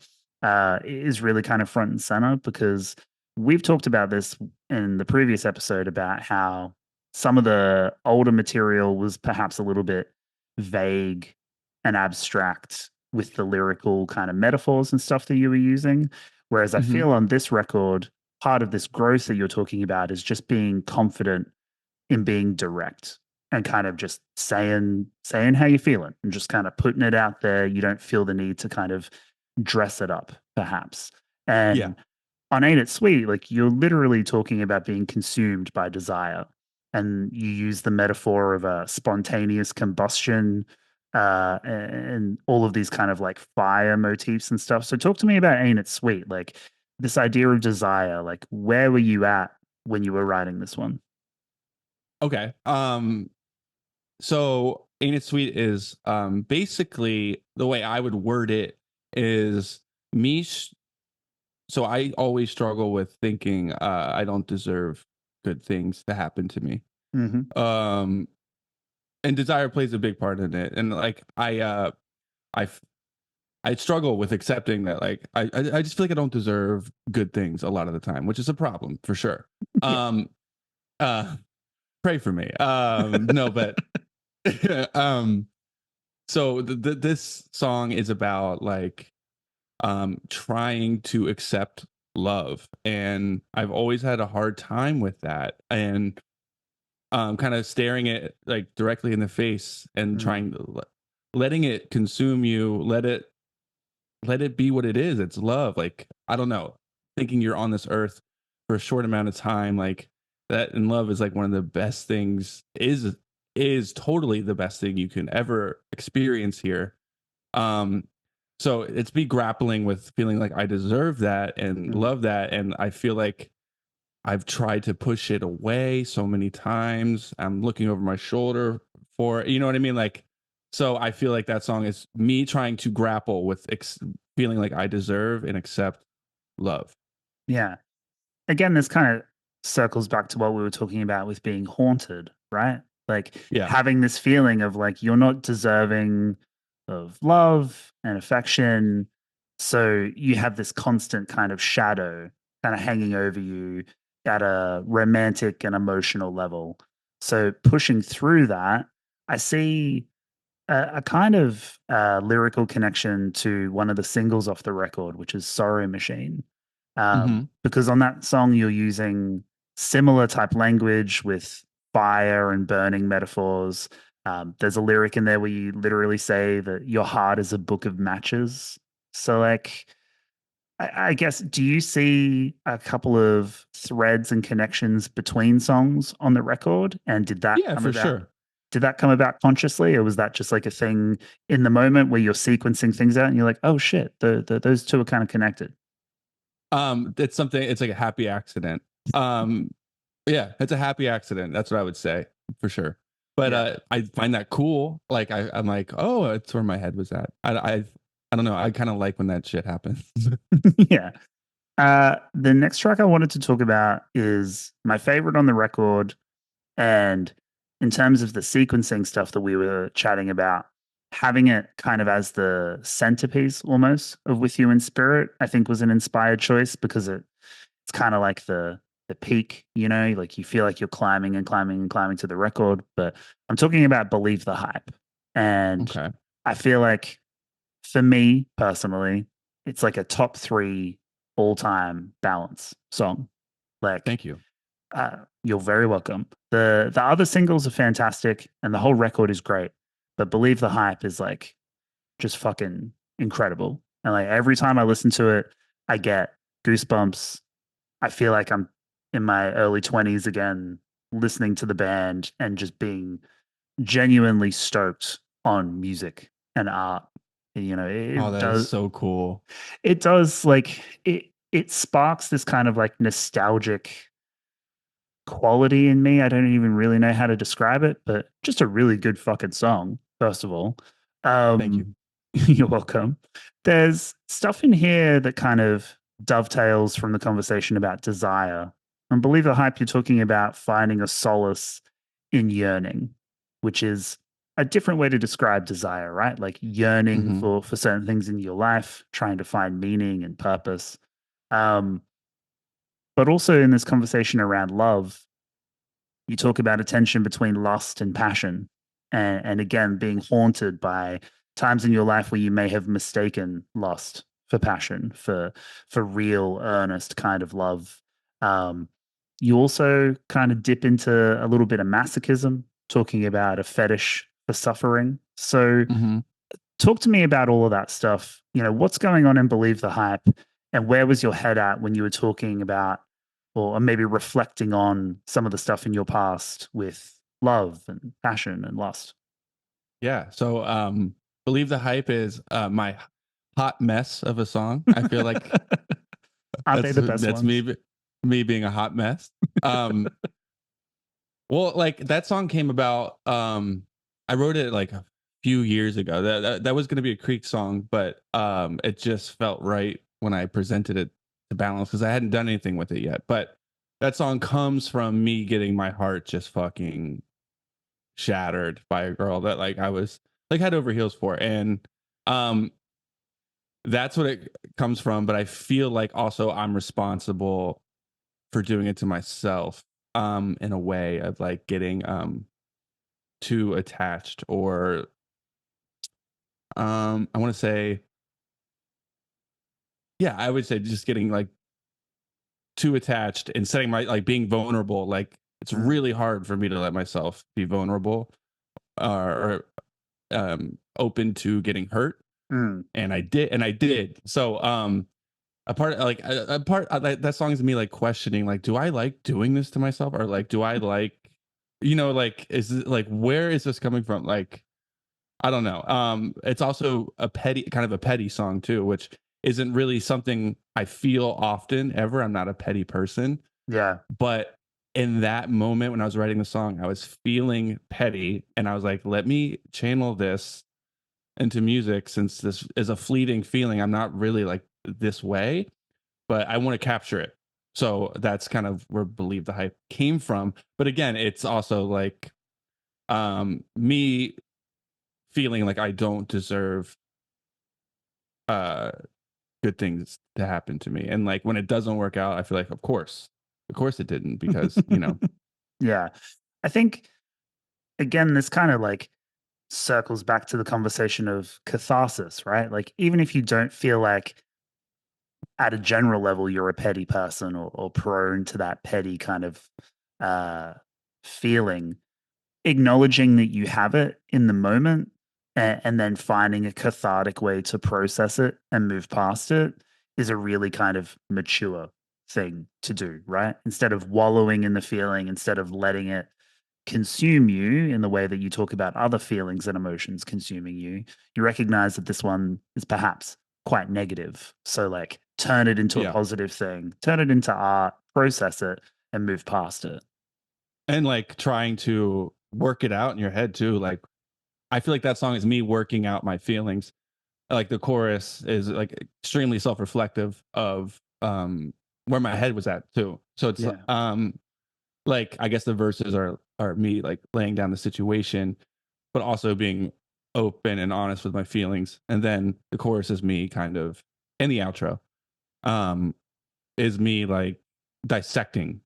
Speaker 1: is really kind of front and center, because we've talked about this in the previous episode about how some of the older material was perhaps a little bit vague and abstract with the lyrical kind of metaphors and stuff that you were using. Whereas I
Speaker 2: Mhm.
Speaker 1: feel on this record, part of this growth that you're talking about is just being confident in being direct and kind of just saying how you're feeling and just kind of putting it out there. You don't feel the need to kind of dress it up, perhaps. And
Speaker 2: Yeah.
Speaker 1: on Ain't It Sweet, like you're literally talking about being consumed by desire. And you use the metaphor of a spontaneous combustion and all of these kind of like fire motifs and stuff. So talk to me about Ain't It Sweet? Like this idea of desire, like where were you at when you were writing this one?
Speaker 2: Okay. So Ain't It Sweet is basically the way I would word it is me. So I always struggle with thinking I don't deserve good things to happen to me.
Speaker 1: Mm-hmm.
Speaker 2: And desire plays a big part in it. And like I struggle with accepting that like I just feel like I don't deserve good things a lot of the time, which is a problem for sure. Pray for me. No, but so this song is about like trying to accept love, and I've always had a hard time with that, and kind of staring it like directly in the face and trying to letting it consume you, let it be what it is. It's love. Like I don't know, thinking you're on this earth for a short amount of time, like that in love is like one of the best things, is totally the best thing you can ever experience here. So it's me grappling with feeling like I deserve that and love that, and I feel like I've tried to push it away so many times. I'm looking over my shoulder for it, you know what I mean? Like, so I feel like that song is me trying to grapple with feeling like I deserve and accept love.
Speaker 1: Yeah. Again, this kind of circles back to what we were talking about with being haunted, right? Like having this feeling of like you're not deserving of love and affection. So you have this constant kind of shadow kind of hanging over you at a romantic and emotional level. So pushing through that, I see a kind of lyrical connection to one of the singles off the record, which is Sorrow Machine. Because on that song, you're using similar type language with fire and burning metaphors. There's a lyric in there where you literally say that your heart is a book of matches. So, like, I guess, do you see a couple of threads and connections between songs on the record? And did that come about?
Speaker 2: Sure.
Speaker 1: Did that come about consciously, or was that just like a thing in the moment where you're sequencing things out and you're like, oh shit, those two are kind of connected?
Speaker 2: It's something, it's like a happy accident. Yeah, it's a happy accident. That's what I would say for sure. But I find that cool. Like I'm like, oh, it's where my head was at. I don't know. I kind of like when that shit happens.
Speaker 1: Yeah. The next track I wanted to talk about is my favorite on the record. And in terms of the sequencing stuff that we were chatting about, having it kind of as the centerpiece almost of With You in Spirit, I think was an inspired choice because it's kind of like the peak, you know, like you feel like you're climbing and climbing and climbing to the record. But I'm talking about Believe the Hype. And I feel like for me personally, it's like a top 3 all-time Balance song. Like,
Speaker 2: thank you.
Speaker 1: You're very welcome. The other singles are fantastic and the whole record is great, but Believe the Hype is like just fucking incredible. And like every time I listen to it, I get goosebumps. I feel like I'm in my early 20s again, listening to the band and just being genuinely stoked on music and art. You know, it does,
Speaker 2: is so cool.
Speaker 1: It does, like it sparks this kind of like nostalgic quality in me. I don't even really know how to describe it, but just a really good fucking song, first of all.
Speaker 2: Thank you.
Speaker 1: You're welcome. There's stuff in here that kind of dovetails from the conversation about desire. And Believe the Hype, you're talking about finding a solace in yearning, which is a different way to describe desire, right? Like yearning for certain things in your life, trying to find meaning and purpose. But also in this conversation around love, you talk about a tension between lust and passion. And again, being haunted by times in your life where you may have mistaken lust for passion, for real, earnest kind of love. you also kind of dip into a little bit of masochism, talking about a fetish for suffering. So
Speaker 2: Mhm.
Speaker 1: talk to me about all of that stuff. What's going on in Believe the Hype, and where was your head at when you were talking about, or maybe reflecting on some of the stuff in your past with love and passion and lust?
Speaker 2: Yeah. So Believe the Hype is my hot mess of a song. I feel like
Speaker 1: Aren't they the best
Speaker 2: that's
Speaker 1: ones?
Speaker 2: me being a hot mess. Um well, like that song came about I wrote it like a few years ago. That was going to be a Creek song, but it just felt right when I presented it to Balance because I hadn't done anything with it yet. But that song comes from me getting my heart just fucking shattered by a girl that like I was like head over heels for. And um that's what it comes from. But I feel like also I'm responsible for doing it to myself in a way of like getting too attached or I want to say yeah, I would say just getting like too attached and setting my like being vulnerable. Like it's really hard for me to let myself be vulnerable or open to getting hurt.
Speaker 1: Mm.
Speaker 2: And I did. So that song is me like questioning like do I like doing this to myself or like do I like like is it like where is this coming from? Like I don't know. It's also a petty song too, which isn't really something I feel often ever. I'm not a petty person,
Speaker 1: Yeah.
Speaker 2: but in that moment when I was writing the song, I was feeling petty and I was like, let me channel this into music since this is a fleeting feeling. I'm not really like this way, but I want to capture it. So that's kind of where Believe the Hype came from. But again, it's also like me feeling like I don't deserve uh good things to happen to me. And like when it doesn't work out, I feel like of course it didn't because,
Speaker 1: Yeah. I think, again, this kind of like circles back to the conversation of catharsis, right? Like, even if you don't feel like at a general level you're a petty person, or prone to that petty kind of uh, feeling, acknowledging that you have it in the moment, and then finding a cathartic way to process it and move past it is a really kind of mature thing to do, right? Instead of wallowing in the feeling, instead of letting it consume you in the way that you talk about other feelings and emotions consuming you, you recognize that this one is perhaps quite negative. So, like, turn it into a
Speaker 2: yeah.
Speaker 1: positive thing, turn it into art, process it, and move past it.
Speaker 2: And like trying to work it out in your head too. Like I feel like that song is me working out my feelings. Like the chorus is like extremely self-reflective of where my head was at too. So it's
Speaker 1: Yeah.
Speaker 2: like I guess the verses are me like laying down the situation, but also being open and honest with my feelings. And then the chorus is me kind of and the outro um is me like dissecting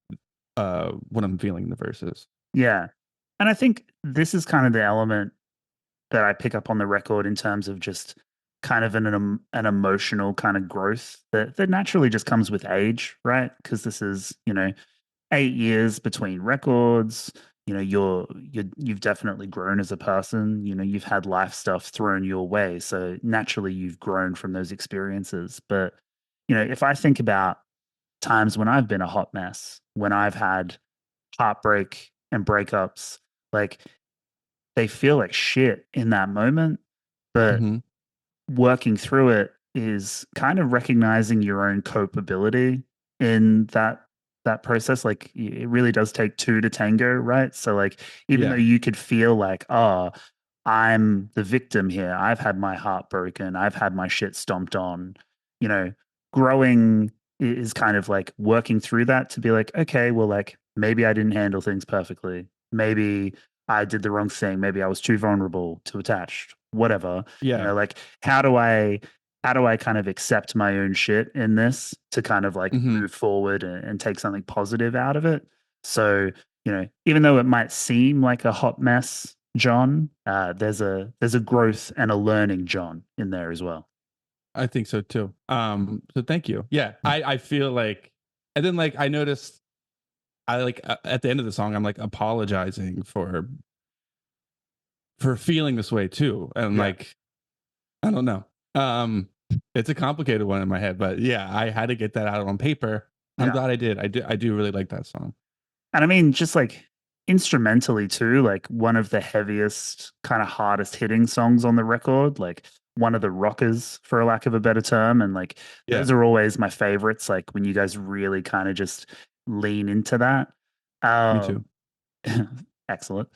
Speaker 2: what I'm feeling in the verses.
Speaker 1: Yeah. And I think this is kind of the element that I pick up on the record in terms of just kind of an emotional kind of growth that naturally just comes with age, right? Because this is, 8 years between records. You've definitely grown as a person. You've had life stuff thrown your way, so naturally you've grown from those experiences. But if I think about times when I've been a hot mess, when I've had heartbreak and breakups, like, they feel like shit in that moment, but
Speaker 2: Mm-hmm.
Speaker 1: working through it is kind of recognizing your own copeability in that process. Like, it really does take two to tango, right? So, like, even though
Speaker 2: Yeah.
Speaker 1: you could feel like, oh, I'm the victim here, I've had my heart broken, I've had my shit stomped on, you know growing is kind of like working through that to be like, okay, well, like, maybe I didn't handle things perfectly, maybe I did the wrong thing, maybe I was too vulnerable, too attached, whatever.
Speaker 2: Yeah.
Speaker 1: Like, how do I kind of accept my own shit in this to kind of like
Speaker 2: Mm-hmm.
Speaker 1: move forward and take something positive out of it? So, even though it might seem like a hot mess, John, there's a growth and a learning John in there as well.
Speaker 2: I think so too. So thank you. Yeah. I feel like and then like I noticed I like at the end of the song, I'm like apologizing for feeling this way too. And
Speaker 1: Yeah.
Speaker 2: like, I don't know. It's a complicated one in my head, but yeah, I had to get that out on paper. I'm
Speaker 1: Yeah.
Speaker 2: glad I did. I do really like that song.
Speaker 1: And I mean, just like instrumentally too, like one of the heaviest, kind of hardest hitting songs on the record, like one of the rockers, for a lack of a better term. And like
Speaker 2: Yeah.
Speaker 1: those are always my favorites, like when you guys really kind of just lean into that.
Speaker 2: Me too.
Speaker 1: Excellent.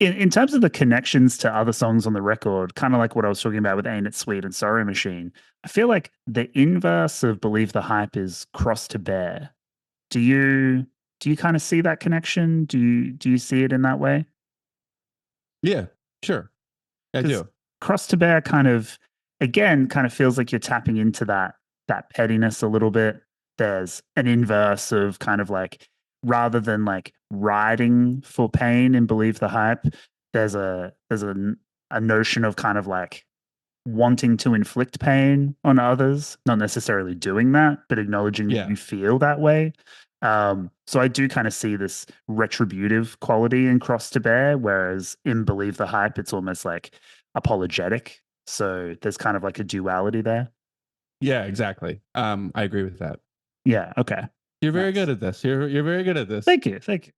Speaker 1: In terms of the connections to other songs on the record, kind of like what I was talking about with Ain't It Sweet and Sorry Machine, I feel like the inverse of Believe the Hype is Cross to Bear. Do you kind of see that connection? Do you see it in that way?
Speaker 2: Yeah, sure. I
Speaker 1: 'Cause
Speaker 2: do.
Speaker 1: Cross to Bear kind of, again, kind of feels like you're tapping into that pettiness a little bit. There's an inverse of kind of like, rather than like riding for pain and Believe the Hype, there's a notion of kind of like wanting to inflict pain on others, not necessarily doing that, but acknowledging
Speaker 2: Yeah.
Speaker 1: that you feel that way. So I do kind of see this retributive quality in Cross to Bear, whereas in Believe the Hype, it's almost like apologetic. So there's kind of like a duality there.
Speaker 2: Yeah, exactly. I agree with that.
Speaker 1: Yeah. Okay.
Speaker 2: You're very
Speaker 1: Nice.
Speaker 2: good at this. You're very good at this.
Speaker 1: Thank you. Thank you.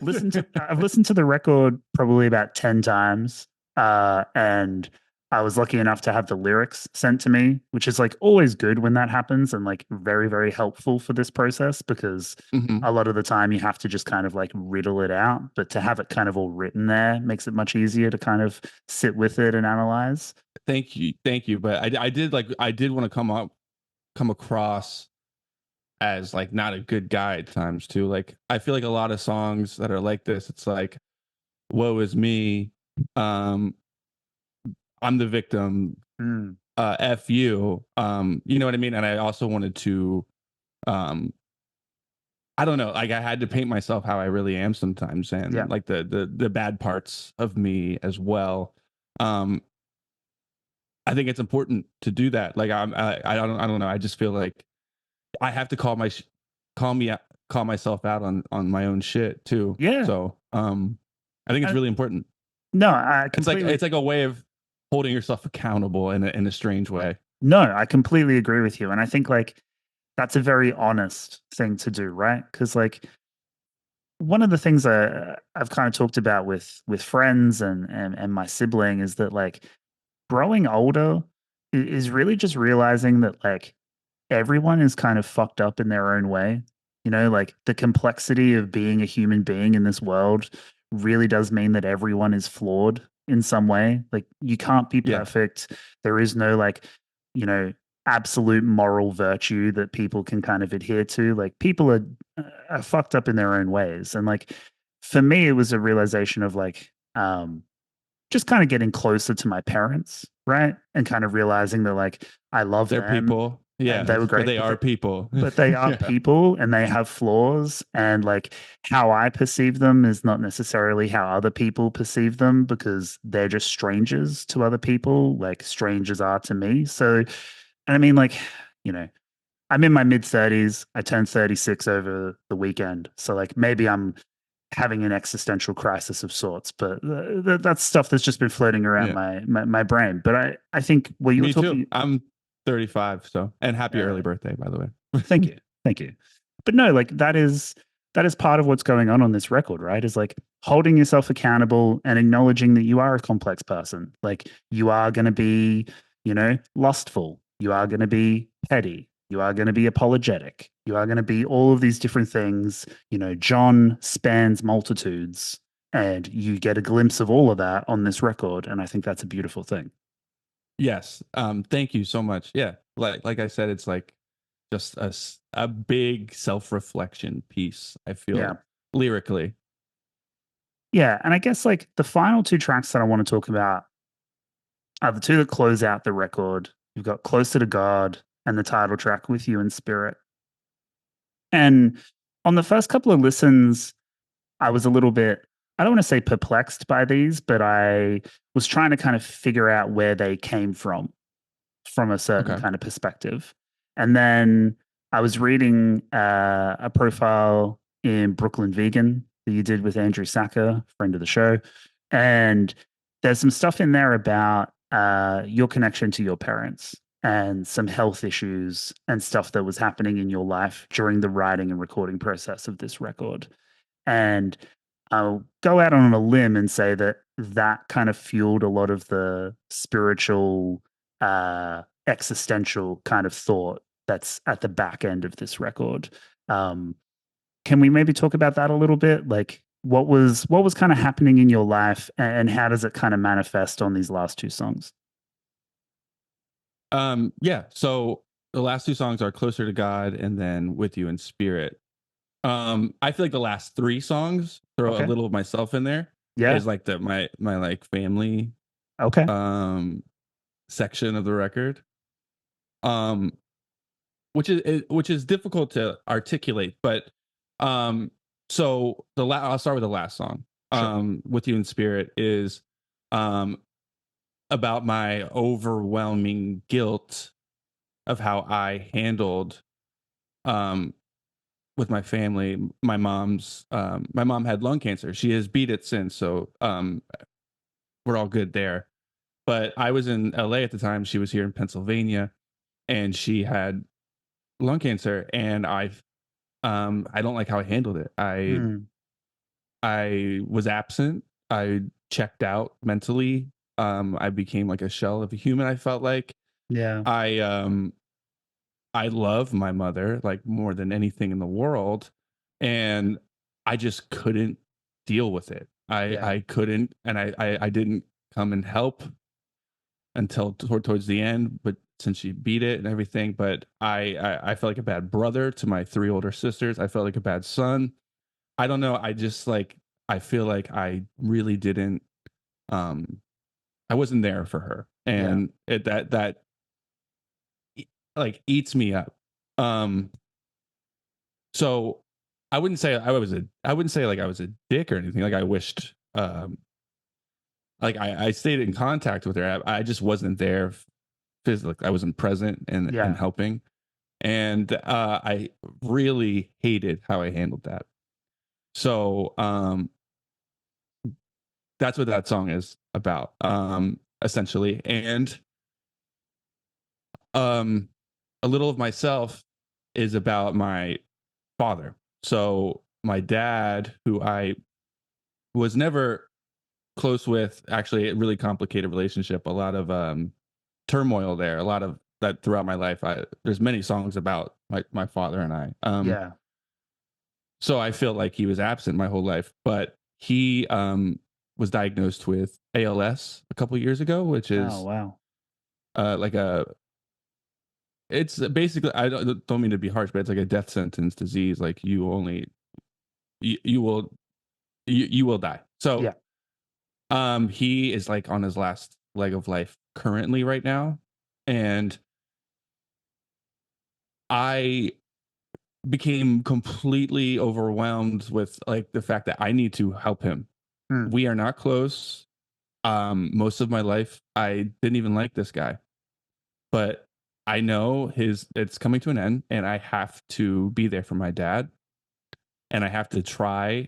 Speaker 1: I've listened to the record probably about 10 times. And I was lucky enough to have the lyrics sent to me, which is like always good when that happens and like very, very helpful for this process, because
Speaker 2: Mhm.
Speaker 1: a lot of the time you have to just kind of like riddle it out. But to have it kind of all written there makes it much easier to kind of sit with it and analyze.
Speaker 2: Thank you. But I did want to come across as like not a good guy at times too. Like I feel like a lot of songs that are like this, it's like, woe is me, I'm the victim,
Speaker 1: Mm,
Speaker 2: F you. You know what I mean? And I also wanted to I don't know, like I had to paint myself how I really am sometimes, and
Speaker 1: Yeah.
Speaker 2: like the bad parts of me as well. I think it's important to do that. Like I don't know. I just feel like I have to call myself out on my own shit too.
Speaker 1: Yeah.
Speaker 2: So I think it's really important.
Speaker 1: No, I
Speaker 2: It's like
Speaker 1: completely
Speaker 2: a way of holding yourself accountable in a strange way.
Speaker 1: No, I completely agree with you. And I think like that's a very honest thing to do, right? Because like one of the things I've kind of talked about with friends and my sibling is that like growing older is really just realizing that like everyone is kind of fucked up in their own way. You know, like the complexity of being a human being in this world really does mean that everyone is flawed in some way. Like you can't be
Speaker 2: Yeah.
Speaker 1: perfect. There is no like, you know, absolute moral virtue that people can kind of adhere to. Like people are fucked up in their own ways. And like for me, it was a realization of like just kind of getting closer to my parents, right? And kind of realizing that like I love
Speaker 2: They're
Speaker 1: them.
Speaker 2: people. Yeah.
Speaker 1: They were great,
Speaker 2: But they
Speaker 1: but
Speaker 2: are people.
Speaker 1: But they are
Speaker 2: Yeah.
Speaker 1: people and they have flaws. And like how I perceive them is not necessarily how other people perceive them, because they're just strangers to other people, like strangers are to me. So, I mean, like, you know, I'm in my mid 30s. I turned 36 over the weekend. So, like, maybe I'm having an existential crisis of sorts, but that's stuff that's just been floating around my brain. But I think what you were
Speaker 2: Me
Speaker 1: talking.
Speaker 2: too. I'm 35, so, and happy early birthday, by the way.
Speaker 1: Thank you. Thank you. But no, like that is part of what's going on this record, right? Is like holding yourself accountable and acknowledging that you are a complex person. Like you are going to be, you know, lustful. You are going to be petty. You are going to be apologetic. You are going to be all of these different things. You know, Jon spans multitudes, and you get a glimpse of all of that on this record. And I think that's a beautiful thing.
Speaker 2: Yes. Thank you so much. Yeah. Like I said, it's like just a big self-reflection piece, I feel.
Speaker 1: Yeah.
Speaker 2: lyrically.
Speaker 1: Yeah, and I guess like the final two tracks that I want to talk about are the two that close out the record. You've got Closer to God and the title track With You in Spirit. And on the first couple of listens, I was a little bit, I don't want to say perplexed by these, but I was trying to kind of figure out where they came from a certain
Speaker 2: Okay.
Speaker 1: kind of perspective. And then I was reading a profile in Brooklyn Vegan that you did with Andrew Sacker, friend of the show. And there's some stuff in there about your connection to your parents and some health issues and stuff that was happening in your life during the writing and recording process of this record. And I'll go out on a limb and say that that kind of fueled a lot of the spiritual, existential kind of thought that's at the back end of this record. Can we maybe talk about that a little bit? Like, what was kind of happening in your life, and how does it kind of manifest on these last two songs?
Speaker 2: Yeah. So the last two songs are Closer to God and then With You in Spirit. I feel like the last three songs throw
Speaker 1: Okay.
Speaker 2: a little of myself in there.
Speaker 1: Yeah.
Speaker 2: Is like my like family
Speaker 1: Okay.
Speaker 2: section of the record. Which is difficult to articulate, but so I'll start with the last song.
Speaker 1: Sure.
Speaker 2: With You in Spirit is about my overwhelming guilt of how I handled with my family. My mom had lung cancer. She has beat it since, so we're all good there. But I was in LA at the time. She was here in Pennsylvania, and she had lung cancer, and I don't like how I handled it. I was absent. I checked out mentally. I became like a shell of a human. I felt like
Speaker 1: Yeah.
Speaker 2: I love my mother like more than anything in the world, and I just couldn't deal with it. I couldn't, and I didn't come and help until towards the end, but since she beat it and everything. But I felt like a bad brother to my three older sisters. I felt like a bad son. I don't know. I just like, I feel like I really didn't, I wasn't there for her. And that like eats me up. So I wouldn't say like I was a dick or anything. Like I wished, like I stayed in contact with her. I just wasn't there physically. I wasn't present and helping. And I really hated how I handled that. So that's what that song is about, essentially. And a little of myself is about my father. So my dad, who I was never close with, actually a really complicated relationship, a lot of turmoil there, a lot of that throughout my life. There's many songs about my father and I. So I feel like he was absent my whole life, but he was diagnosed with ALS a couple years ago, which is like it's basically, I don't mean to be harsh, but it's like a death sentence disease. Like you will die. So he is like on his last leg of life currently right now, and I became completely overwhelmed with like the fact that I need to help him. We are not close. Most of my life I didn't even like this guy, but I know it's coming to an end, and I have to be there for my dad, and I have to try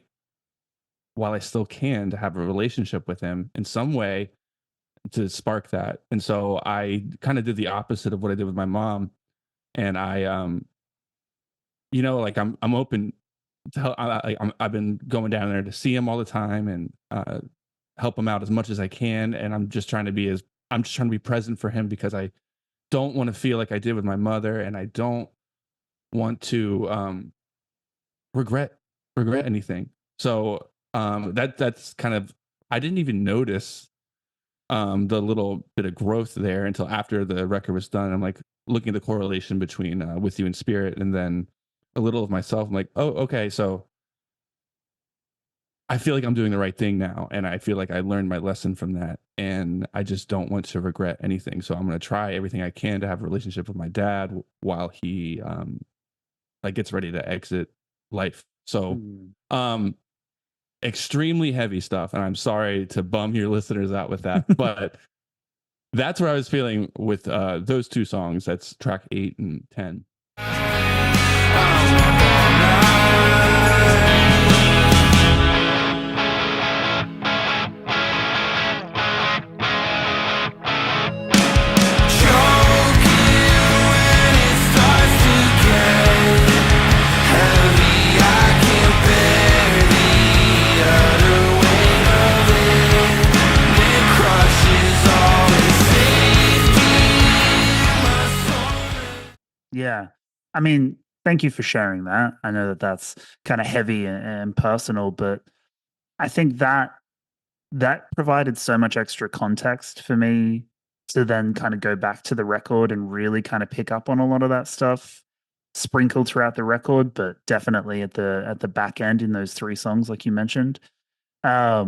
Speaker 2: while I still can to have a relationship with him in some way to spark that. And so I kind of did the opposite of what I did with my mom, and I you know, like I'm open to help. I've been going down there to see him all the time and help him out as much as I can, and I'm just trying to be present for him, because I don't want to feel like I did with my mother, and I don't want to regret anything. So that's kind of, I didn't even notice the little bit of growth there until after the record was done. I'm like looking at the correlation between With You in Spirit and then a little of myself. I'm like, oh, okay, so I feel like I'm doing the right thing now, and I feel like I learned my lesson from that, and I just don't want to regret anything. So I'm going to try everything I can to have a relationship with my dad while he like gets ready to exit life. So extremely heavy stuff, and I'm sorry to bum your listeners out with that, but that's where I was feeling with those two songs. That's track 8 and 10.
Speaker 1: Yeah. I mean, thank you for sharing that. I know that that's kind of heavy and personal, but I think that provided so much extra context for me to then kind of go back to the record and really kind of pick up on a lot of that stuff sprinkled throughout the record, but definitely at the back end in those 3 songs like you mentioned. Yeah,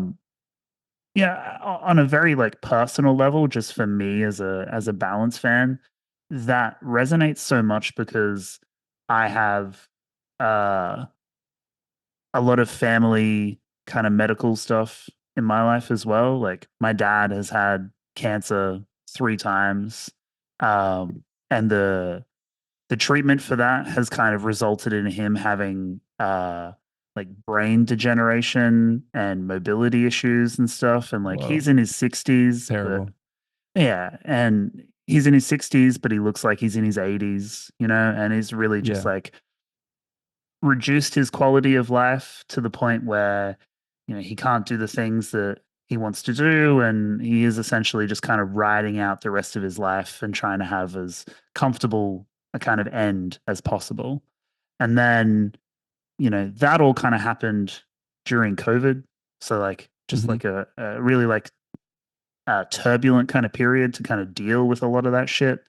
Speaker 1: on a very like personal level, just for me as a Balance fan, that resonates so much because I have uh, a lot of family kind of medical stuff in my life as well. Like my dad has had cancer 3 times, and the treatment for that has kind of resulted in him having like brain degeneration and mobility issues and stuff. And like
Speaker 2: Whoa.
Speaker 1: he's in his 60s.
Speaker 2: Terrible.
Speaker 1: Yeah, and he's in his 60s, but he looks like he's in his 80s, you know, and he's really just like reduced his quality of life to the point where, you know, he can't do the things that he wants to do, and he is essentially just kind of riding out the rest of his life and trying to have as comfortable a kind of end as possible. And then, you know, that all kind of happened during COVID. So like just like a really like turbulent kind of period to kind of deal with a lot of that shit.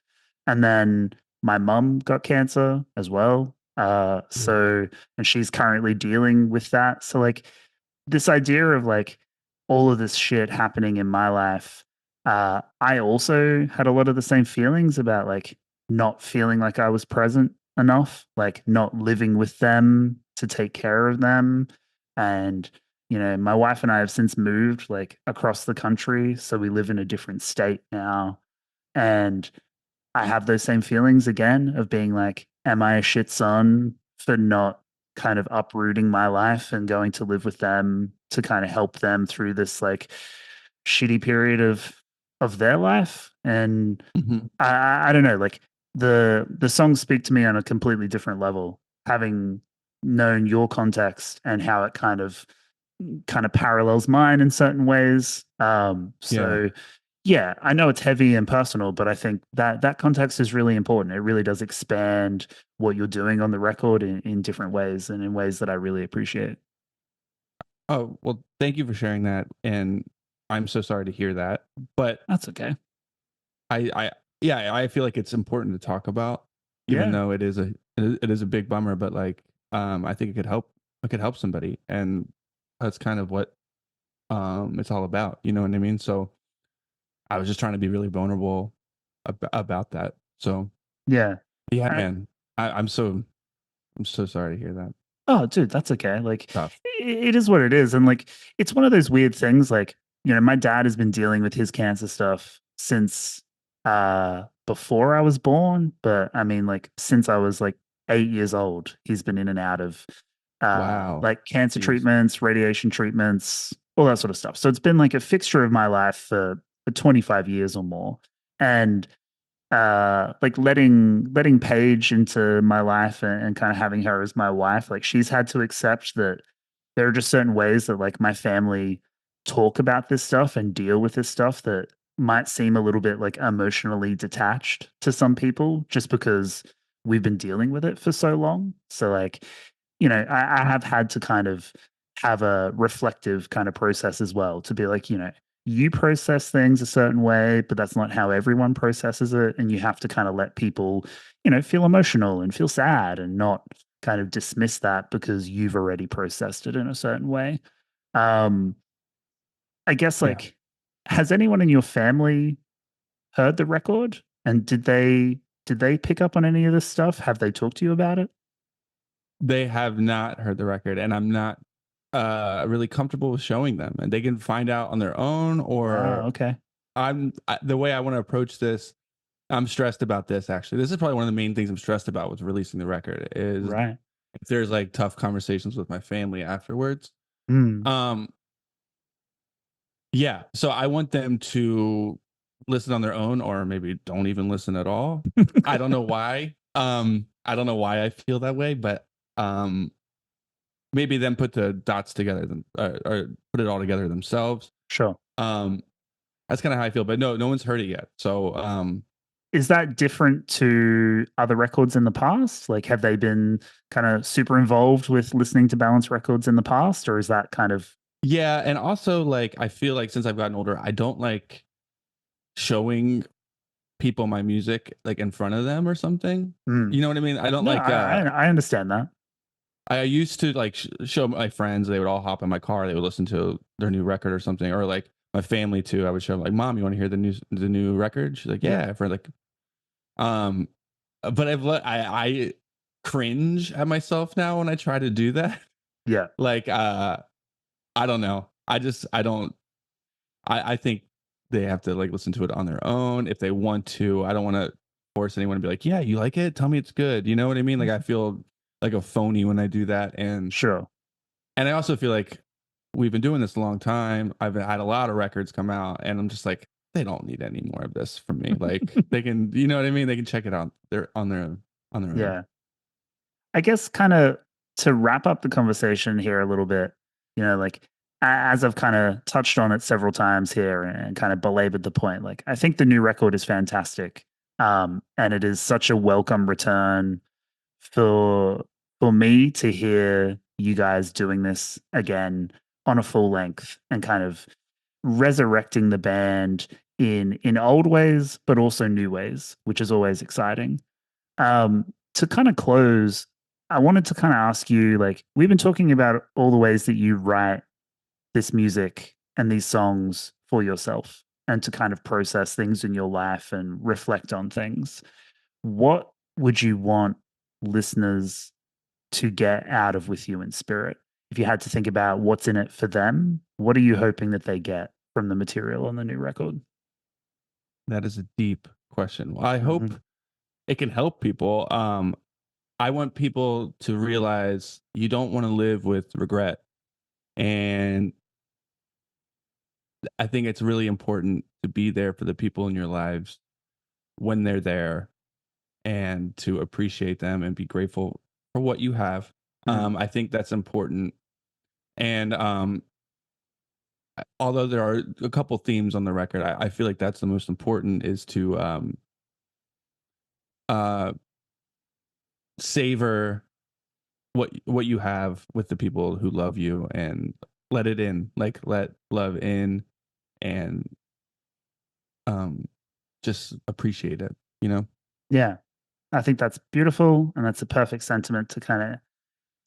Speaker 1: And then my mum got cancer as well. So, and she's currently dealing with that. So like this idea of like all of this shit happening in my life, I also had a lot of the same feelings about like not feeling like I was present enough, like not living with them to take care of them. And, you know, my wife and I have since moved like across the country. So we live in a different state now. And I have those same feelings again of being like, am I a shit son for not kind of uprooting my life and going to live with them to kind of help them through this like shitty period of their life? And I don't know, like the songs speak to me on a completely different level, having known your context and how it kind of parallels mine in certain ways. Yeah, I know it's heavy and personal, but I think that context is really important. It really does expand what you're doing on the record in different ways and in ways that I really appreciate.
Speaker 2: Oh, well, thank you for sharing that. And I'm so sorry to hear that. But
Speaker 1: that's okay.
Speaker 2: I feel like it's important to talk about, even though it is a big bummer, but like I think it could help somebody. And that's kind of what it's all about. You know what I mean? So I was just trying to be really vulnerable about that. So man, I'm so sorry to hear that.
Speaker 1: Oh, dude, that's okay. Like
Speaker 2: Tough.
Speaker 1: It is what it is. And like, it's one of those weird things. Like, you know, my dad has been dealing with his cancer stuff since before I was born. But I mean, like since I was like 8 years old, he's been in and out of like cancer treatments, radiation treatments, all that sort of stuff. So it's been like a fixture of my life for 25 years or more. And like letting Paige into my life and kind of having her as my wife, like she's had to accept that there are just certain ways that like my family talk about this stuff and deal with this stuff that might seem a little bit like emotionally detached to some people just because we've been dealing with it for so long. So like, you know, I have had to kind of have a reflective kind of process as well to be like, you know, you process things a certain way, but that's not how everyone processes it. And you have to kind of let people, you know, feel emotional and feel sad and not kind of dismiss that because you've already processed it in a certain way. Um, I guess
Speaker 2: Yeah.
Speaker 1: like, has anyone in your family heard the record? And did they pick up on any of this stuff? Have they talked to you about it?
Speaker 2: They have not heard the record, and I'm not really comfortable with showing them, and they can find out on their own. Or
Speaker 1: Okay.
Speaker 2: the way I want to approach this. I'm stressed about this. Actually, this is probably one of the main things I'm stressed about with releasing the record. Is
Speaker 1: Right.
Speaker 2: if there's like tough conversations with my family afterwards.
Speaker 1: Mm.
Speaker 2: Yeah. So I want them to listen on their own, or maybe don't even listen at all. I don't know why. I don't know why I feel that way, but maybe them put the dots together, or put it all together themselves.
Speaker 1: Sure.
Speaker 2: That's kind of how I feel. But no one's heard it yet. So
Speaker 1: is that different to other records in the past? Like, have they been kind of super involved with listening to Balance records in the past, or is that kind of?
Speaker 2: Yeah, and also like I feel like since I've gotten older, I don't like showing people my music like in front of them or something.
Speaker 1: Mm.
Speaker 2: You know what I mean? I don't
Speaker 1: No,
Speaker 2: like.
Speaker 1: I understand that.
Speaker 2: I used to like show my friends. They would all hop in my car. They would listen to their new record or something, or like my family too. I would show them like, "Mom, you want to hear the new record?" She's like, "Yeah." For like, but I cringe at myself now when I try to do that.
Speaker 1: Yeah.
Speaker 2: Like, I don't know. I don't. I think they have to like listen to it on their own if they want to. I don't want to force anyone to be like, "Yeah, you like it? Tell me it's good." You know what I mean? Like I feel like a phony when I do that. And
Speaker 1: Sure.
Speaker 2: And I also feel like we've been doing this a long time. I've had a lot of records come out, and I'm just like, they don't need any more of this from me. Like they can, you know what I mean? They can check it out. They're on their own.
Speaker 1: Yeah. I guess kind of to wrap up the conversation here a little bit, like as I've kind of touched on it several times here and kind of belabored the point, like I think the new record is fantastic. And it is such a welcome return for me to hear you guys doing this again on a full length and kind of resurrecting the band in old ways, but also new ways, which is always exciting. To kind of close, I wanted to kind of ask you, like, we've been talking about all the ways that you write this music and these songs for yourself and to kind of process things in your life and reflect on things. What would you want listeners to get out of With You in Spirit? If you had to think about what's in it for them, what are you hoping that they get from the material on the new record?
Speaker 2: That is a deep question. Well, I hope it can help people. I want people to realize you don't want to live with regret. And I think it's really important to be there for the people in your lives when they're there and to appreciate them and be grateful for what you have. I think that's important. And although there are a couple themes on the record, I feel like that's the most important, is to savor what you have with the people who love you and let it in, like let love in, and just appreciate it,
Speaker 1: Yeah, I think that's beautiful, and that's a perfect sentiment to kind of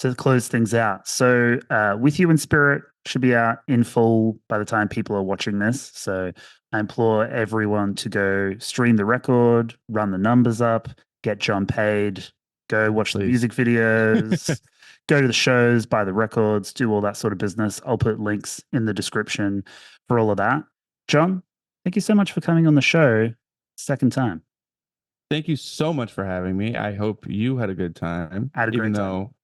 Speaker 1: to close things out. So With You in Spirit should be out in full by the time people are watching this. So I implore everyone to go stream the record, run the numbers up, get Jon paid, go watch the music videos, go to the shows, buy the records, do all that sort of business. I'll put links in the description for all of that. Jon, thank you so much for coming on the show. Second time.
Speaker 2: Thank you so much for having me. I hope you had a good time.
Speaker 1: I had a great
Speaker 2: even though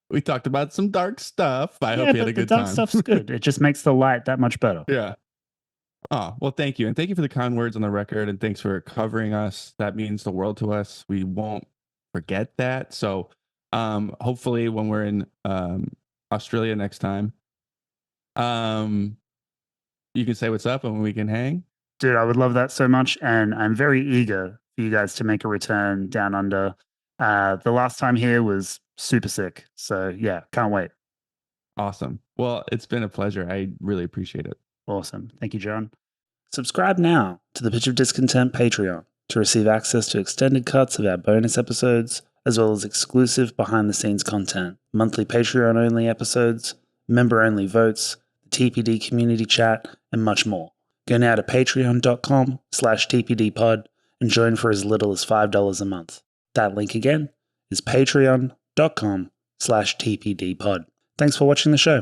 Speaker 2: we talked about some dark stuff. I hope you had a good time.
Speaker 1: The dark stuff's good. It just makes the light that much better.
Speaker 2: Yeah. Oh, well, thank you. And thank you for the kind words on the record. And thanks for covering us. That means the world to us. We won't forget that. So hopefully when we're in Australia next time, you can say what's up and we can hang.
Speaker 1: Dude, I would love that so much. And I'm very eager for you guys to make a return down under. The last time here was super sick. So yeah, can't wait.
Speaker 2: Awesome. Well, it's been a pleasure. I really appreciate it.
Speaker 1: Awesome. Thank you, Jon. Subscribe now to the Pitch of Discontent Patreon to receive access to extended cuts of our bonus episodes, as well as exclusive behind-the-scenes content, monthly Patreon-only episodes, member-only votes, the TPD community chat, and much more. Go now to patreon.com/TPDpod and join for as little as $5 a month. That link again is patreon.com/TPDpod. Thanks for watching the show.